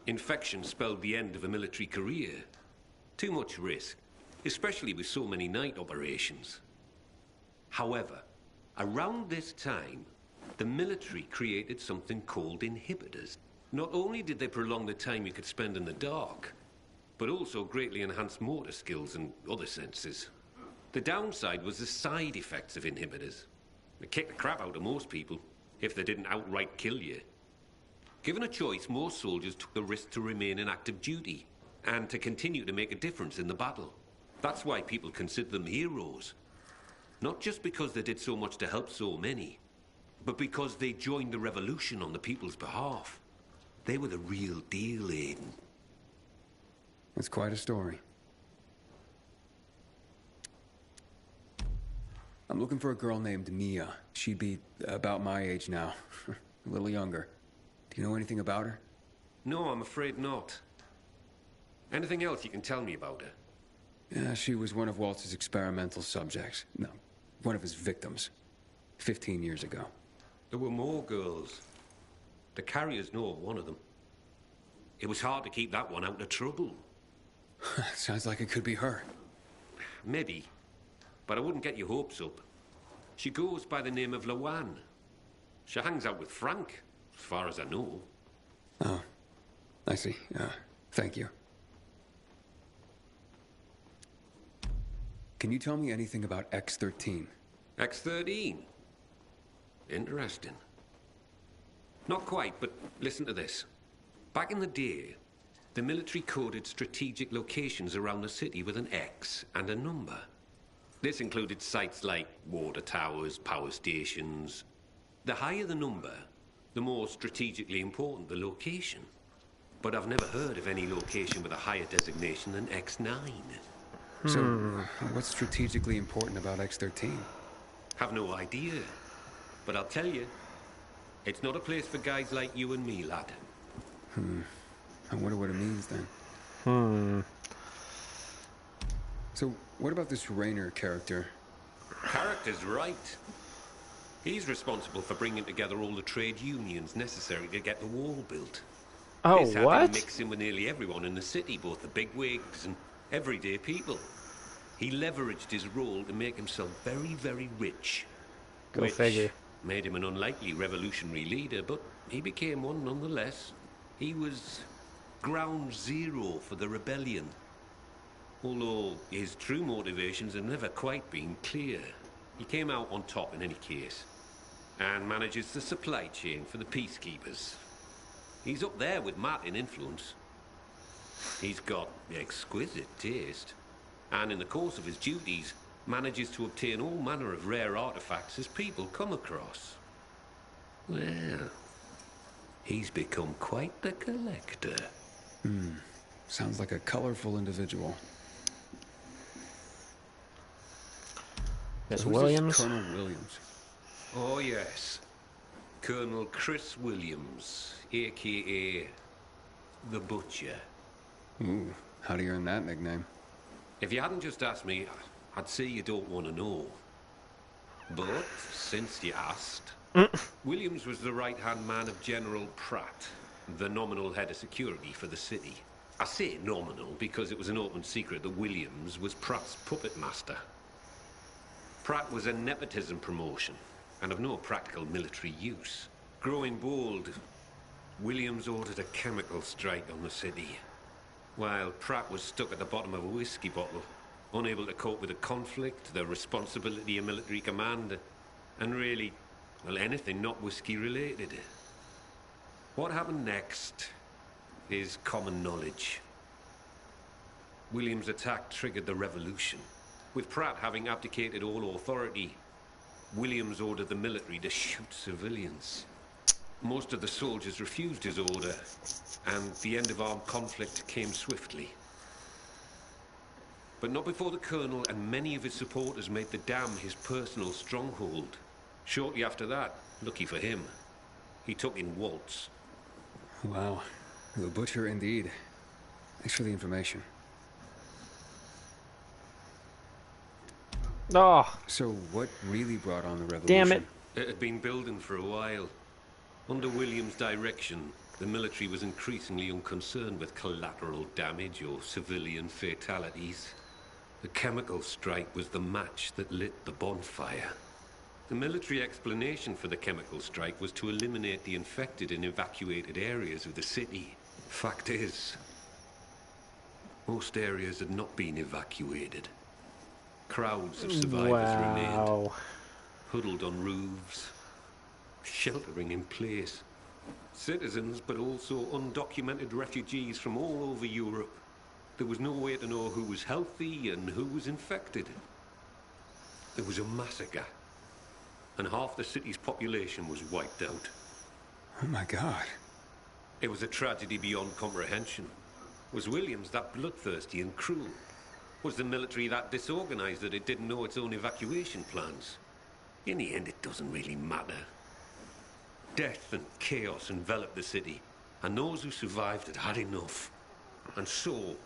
infection spelled the end of a military career. Too much risk, especially with so many night operations. However, around this time, the military created something called inhibitors. Not only did they prolong the time you could spend in the dark, but also greatly enhanced motor skills and other senses. The downside was the side effects of inhibitors. They kicked the crap out of most people, if they didn't outright kill you. Given a choice, most soldiers took the risk to remain in active duty, and to continue to make a difference in the battle. That's why people consider them heroes. Not just because they did so much to help so many, but because they joined the revolution on the people's behalf. They were the real deal, Aiden. That's quite a story. I'm looking for a girl named Nia. She'd be about my age now. A little younger. Do you know anything about her? No, I'm afraid not. Anything else you can tell me about her? Yeah, she was one of Walter's experimental subjects. No, one of his victims. 15 years ago. There were more girls. The carriers know of one of them. It was hard to keep that one out of trouble. Sounds like it could be her. Maybe. But I wouldn't get your hopes up. She goes by the name of Lawan. She hangs out with Frank, as far as I know. Oh, I see. Thank you. Can you tell me anything about X-13? X-13? Interesting. Not quite, but listen to this. Back in the day, the military coded strategic locations around the city with an X and a number. This included sites like water towers, power stations. The higher the number, the more strategically important the location. But I've never heard of any location with a higher designation than X9. So, what's strategically important about X-13? Have no idea. But I'll tell you, it's not a place for guys like you and me, lad. I wonder what it means then. So, what about this Raynor character? Character's right. He's responsible for bringing together all the trade unions necessary to get the wall built. Oh, this had what? him mixing with nearly everyone in the city, both the bigwigs and everyday people. He leveraged his role to make himself very, very rich. Go figure. Made him an unlikely revolutionary leader, but he became one nonetheless. He was ground zero for the rebellion. Although his true motivations have never quite been clear. He came out on top in any case, and manages the supply chain for the peacekeepers. He's up there with Matt in influence. He's got exquisite taste, and in the course of his duties, manages to obtain all manner of rare artifacts as people come across. Well, he's become quite the collector. Sounds like a colorful individual. Miss Who's Williams. this Colonel Williams? Oh, yes. Colonel Chris Williams, a.k.a. The Butcher. Ooh, how do you earn that nickname? If you hadn't just asked me, I'd say you don't want to know. But, since you asked, Williams was the right-hand man of General Pratt, the nominal head of security for the city. I say nominal because it was an open secret that Williams was Pratt's puppet master. Pratt was a nepotism promotion, and of no practical military use. Growing bold, Williams ordered a chemical strike on the city, while Pratt was stuck at the bottom of a whiskey bottle, unable to cope with the conflict, the responsibility of military command, and really, well, anything not whiskey-related. What happened next is common knowledge. Williams' attack triggered the revolution. With Pratt having abdicated all authority, Williams ordered the military to shoot civilians. Most of the soldiers refused his order, and the end of armed conflict came swiftly. But not before the Colonel and many of his supporters made the dam his personal stronghold. Shortly after that, lucky for him, he took in Waltz. Wow. The Butcher indeed. Thanks for the information. Oh. So what really brought on the revolution? Damn it. It had been building for a while. Under Williams' direction, the military was increasingly unconcerned with collateral damage or civilian fatalities. The chemical strike was the match that lit the bonfire. The military explanation for the chemical strike was to eliminate the infected in evacuated areas of the city. Fact is, most areas had not been evacuated. Crowds of survivors remained, huddled on roofs, sheltering in place. Citizens, but also undocumented refugees from all over Europe. There was no way to know who was healthy and who was infected. There was a massacre, and half the city's population was wiped out. Oh my God. It was a tragedy beyond comprehension. Was Williams that bloodthirsty and cruel? Was the military that disorganized that it didn't know its own evacuation plans? In the end, it doesn't really matter. Death and chaos enveloped the city, and those who survived had had enough. And so,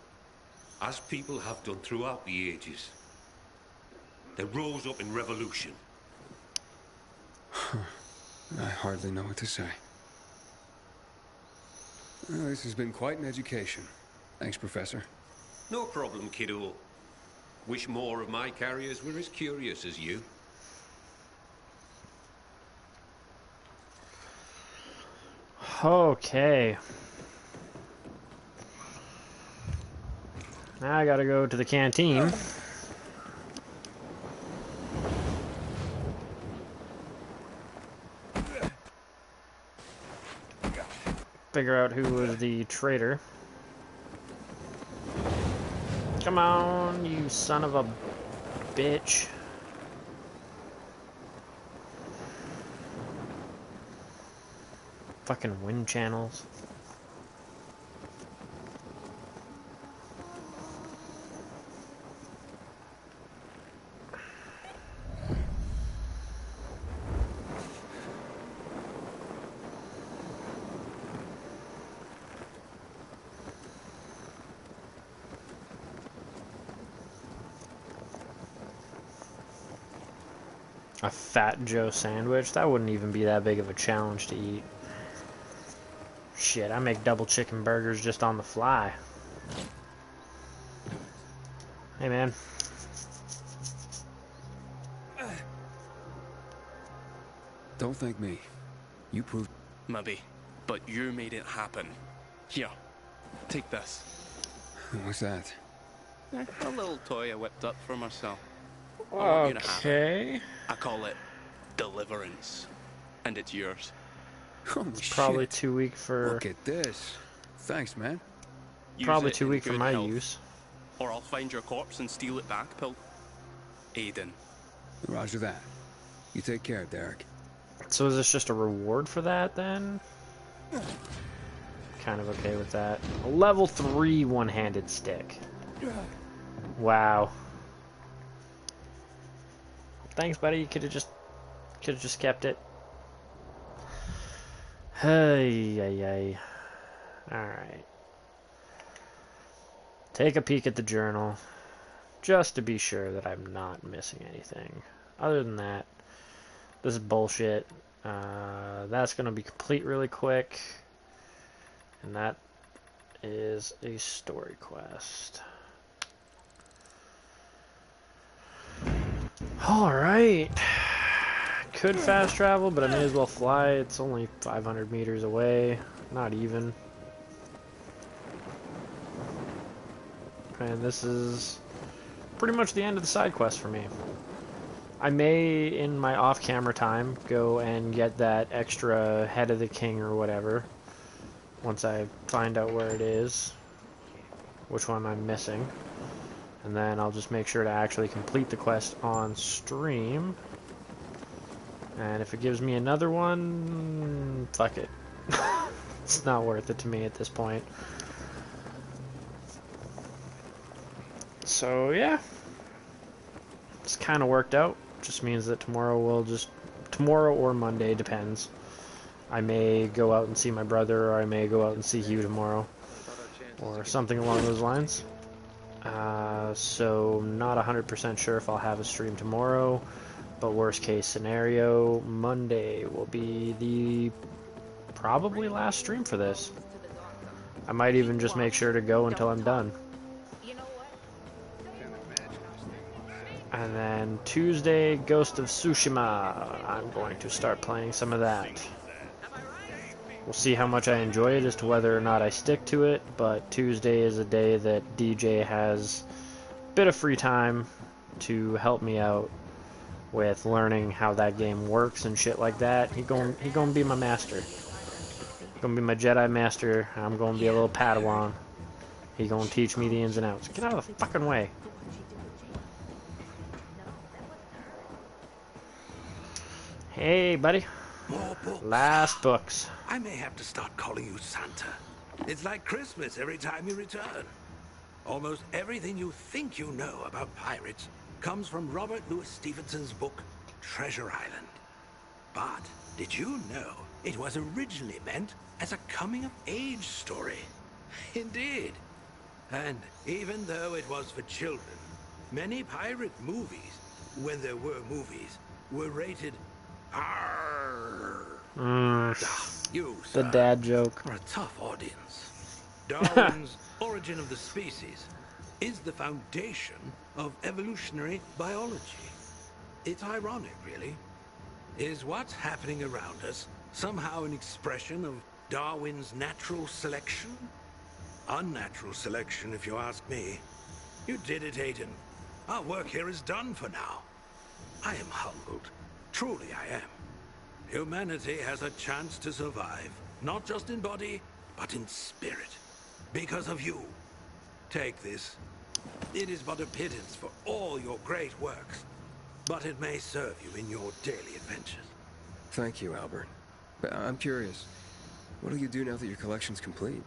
as people have done throughout the ages, they rose up in revolution. I hardly know what to say. Well, this has been quite an education. Thanks, Professor. No problem, kiddo. Wish more of my carriers were as curious as you. Okay. Now I gotta go to the canteen. Figure out who was the traitor. Come on, you son of a bitch. Fucking wind channels. A Fat Joe sandwich? That wouldn't even be that big of a challenge to eat. Shit, I make double chicken burgers just on the fly. Hey, man. Don't thank me. You proved... Maybe, but you made it happen. Here, take this. What's that? A little toy I whipped up for myself. I want you to have it. Okay. I call it Deliverance, and it's yours. Holy Probably shit. too weak for... Look at this. Thanks, man. Use Probably it too in weak for good my health, use. Or I'll find your corpse and steal it back, Pill. Aiden. Roger that. You take care, Derek. So is this just a reward for that, then? Kind of okay with that. A level 3 one-handed stick. Wow. Thanks, buddy. You could have just kept it. Hey. Alright. Take a peek at the journal, just to be sure that I'm not missing anything. Other than that, this is bullshit. That's going to be complete really quick. And that is a story quest. Alright. Could fast travel, but I may as well fly. It's only 500 meters away. Not even. And this is pretty much the end of the side quest for me. I may, in my off-camera time, go and get that extra head of the king or whatever. Once I find out where it is. Which one I'm missing. And then I'll just make sure to actually complete the quest on stream. And if it gives me another one, fuck it. It's not worth it to me at this point. So yeah, it's kind of worked out. Just means that tomorrow or Monday, depends. I may go out and see my brother, or I may go out and see Hugh tomorrow, or something along those lines. So not 100% sure if I'll have a stream tomorrow, but worst case scenario, Monday will be the probably last stream for this. I might even just make sure to go until I'm done. And then Tuesday, Ghost of Tsushima. I'm going to start playing some of that. We'll see how much I enjoy it as to whether or not I stick to it, but Tuesday is a day that DJ has a bit of free time to help me out with learning how that game works and shit like that. He gonna be my master. He gonna be my Jedi master. I'm gonna be a little Padawan. He gonna teach me the ins and outs. Get out of the fucking way. Hey, buddy. More books. Last books. I may have to start calling you Santa. It's like Christmas every time you return. Almost everything you think you know about pirates comes from Robert Louis Stevenson's book, Treasure Island. But did you know it was originally meant as a coming-of-age story? Indeed. And even though it was for children, many pirate movies, when there were movies, were rated R. You, the sir, dad joke. are a tough audience. Darwin's Origin of the Species is the foundation of evolutionary biology. It's ironic, really. Is what's happening around us somehow an expression of Darwin's natural selection? Unnatural selection, if you ask me. You did it, Aiden. Our work here is done for now. I am humbled. Truly I am. Humanity has a chance to survive, not just in body, but in spirit. Because of you. Take this. It is but a pittance for all your great works, but it may serve you in your daily adventures. Thank you, Albert. But I'm curious. What'll you do now that your collection's complete?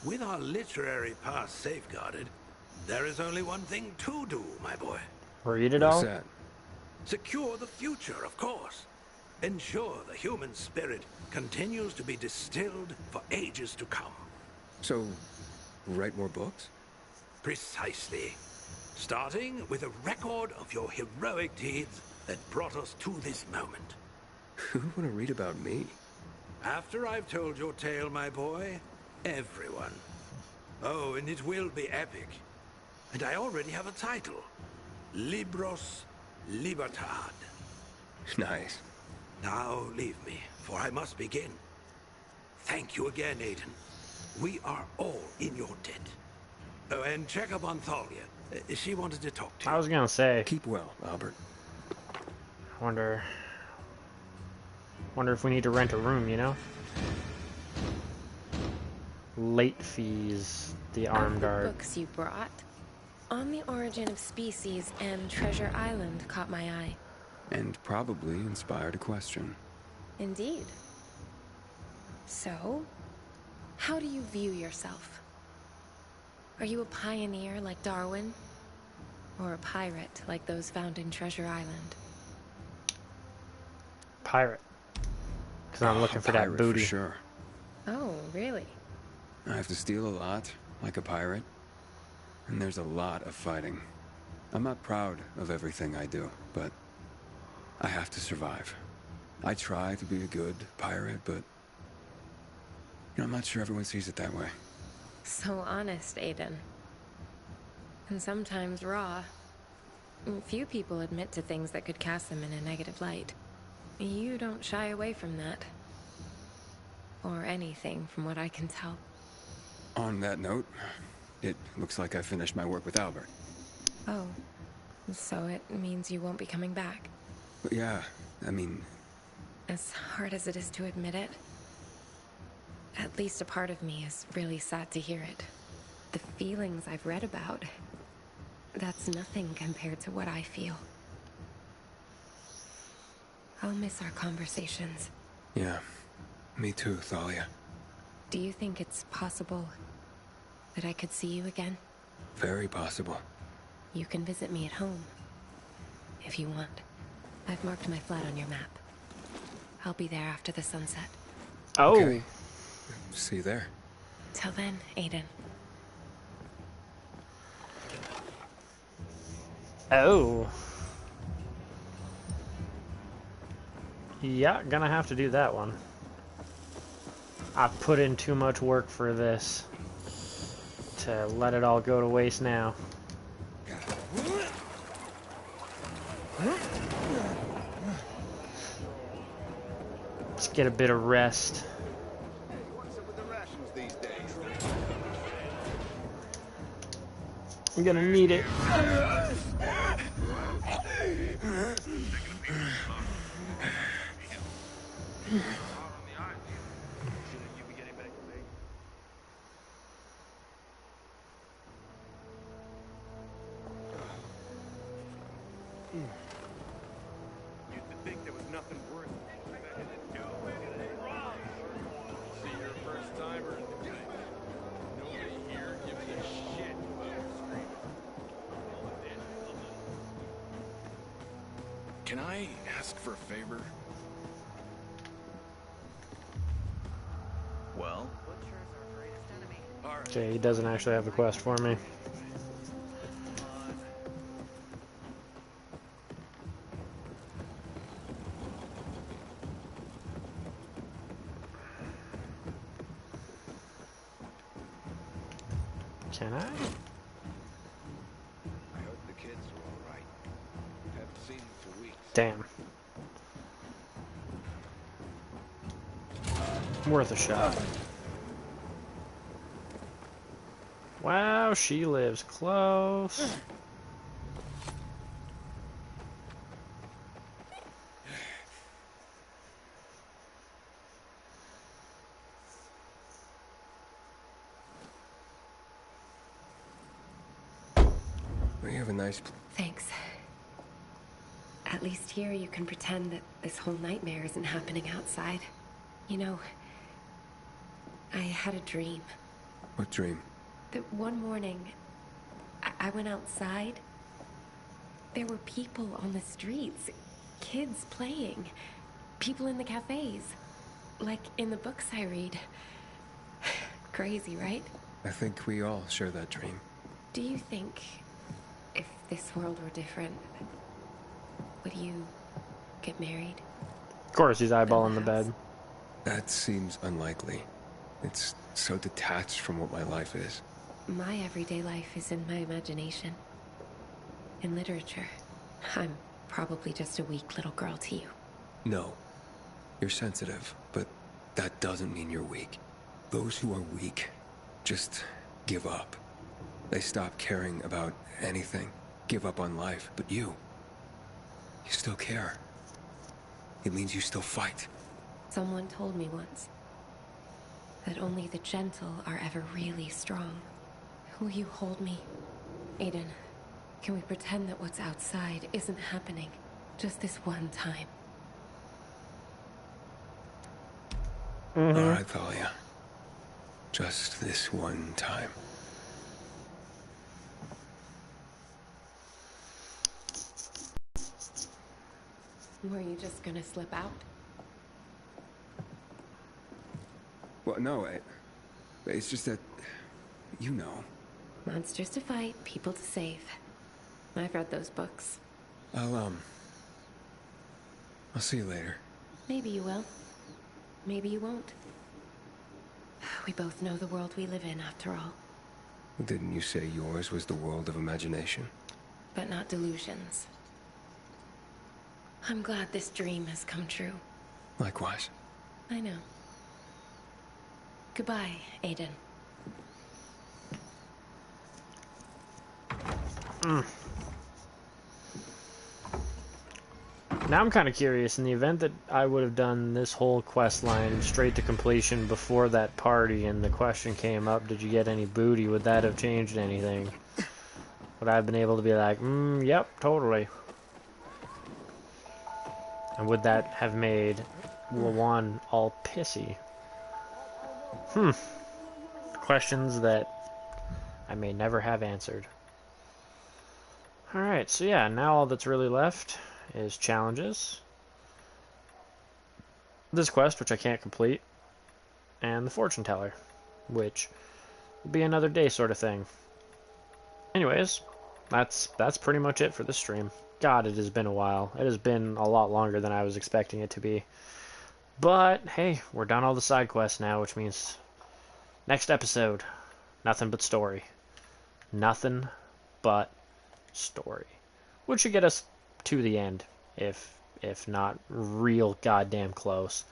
With our literary past safeguarded, there is only one thing to do, my boy. Read it all? What's that? Secure the future, of course. Ensure the human spirit continues to be distilled for ages to come. So, write more books? Precisely. Starting with a record of your heroic deeds that brought us to this moment. Who would want to read about me? After I've told your tale, my boy, everyone. Oh, and it will be epic. And I already have a title. Libros Libertad. Nice. Now leave me, for I must begin. Thank you again, Aiden. We are all in your debt. Oh, and check up on Thalia. She wanted to talk to you. I was gonna say. Keep well, Albert. Wonder if we need to rent a room, you know? Late fees, the arm guard. The books you brought. On the Origin of Species and Treasure Island caught my eye. And probably inspired a question. Indeed. So, how do you view yourself? Are you a pioneer like Darwin? Or a pirate, like those found in Treasure Island? Pirate. Because I'm looking for that Pirate booty. for sure. Oh, really? I have to steal a lot, like a pirate. And there's a lot of fighting. I'm not proud of everything I do, but I have to survive. I try to be a good pirate, but I'm not sure everyone sees it that way. So honest, Aiden. And sometimes raw. Few people admit to things that could cast them in a negative light. You don't shy away from that. Or anything, from what I can tell. On that note, it looks like I finished my work with Albert. Oh, so it means you won't be coming back? But yeah, I mean... As hard as it is to admit it, at least a part of me is really sad to hear it. The feelings I've read about, that's nothing compared to what I feel. I'll miss our conversations. Yeah, me too, Thalia. Do you think it's possible that I could see you again? Very possible. You can visit me at home, if you want. I've marked my flat on your map. I'll be there after the sunset. Oh! Okay. See you there. Till then, Aiden. Oh. Yeah, gonna have to do that one. I've put in too much work for this to let it all go to waste now. Let's get a bit of rest. I'm gonna need it. Used to think there was nothing worth see your first timer in the game. Nobody here gives a shit about screaming. Can I ask for a favor? Well? Okay, he doesn't actually have a quest for me. Can I? I hope the kids are all right. Haven't seen them for weeks. Damn. Worth a shot. Wow, she lives close. We have a nice... Thanks. At least here you can pretend that this whole nightmare isn't happening outside. You know, I had a dream. What dream? That one morning, I went outside. There were people on the streets, kids playing, people in the cafes, like in the books I read. Crazy, right? I think we all share that dream. Do you think if this world were different, would you get married? Of course, he's eyeballing the bed. That seems unlikely. It's so detached from what my life is. My everyday life is in my imagination. In literature. I'm probably just a weak little girl to you. No. You're sensitive, but that doesn't mean you're weak. Those who are weak just give up. They stop caring about anything, give up on life. But you still care. It means you still fight. Someone told me once that only the gentle are ever really strong. Will you hold me? Aiden, can we pretend that what's outside isn't happening? Just this one time. All right, Thalia. Just this one time. Were you just gonna slip out? Well, no, it's just that, you know. Monsters to fight, people to save. I've read those books. I'll see you later. Maybe you will. Maybe you won't. We both know the world we live in, after all. Didn't you say yours was the world of imagination? But not delusions. I'm glad this dream has come true. Likewise. I know. Goodbye, Aiden. Now I'm kind of curious, in the event that I would have done this whole quest line straight to completion before that party and the question came up, did you get any booty, would that have changed anything? Would I have been able to be like, yep, totally. And would that have made Lawan all pissy? Questions that I may never have answered. Alright, so yeah, now all that's really left is challenges. This quest, which I can't complete. And the fortune teller, which will be another day sort of thing. Anyways, that's pretty much it for this stream. God, it has been a while. It has been a lot longer than I was expecting it to be. But, hey, we're done all the side quests now, which means next episode, nothing but story. Nothing but story. Which should get us to the end, if not real goddamn close.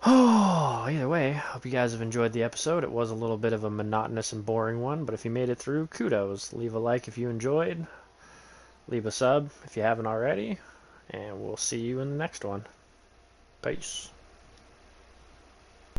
Oh, either way, hope you guys have enjoyed the episode. It was a little bit of a monotonous and boring one, but if you made it through, kudos. Leave a like if you enjoyed. Leave a sub if you haven't already. And we'll see you in the next one. Peace.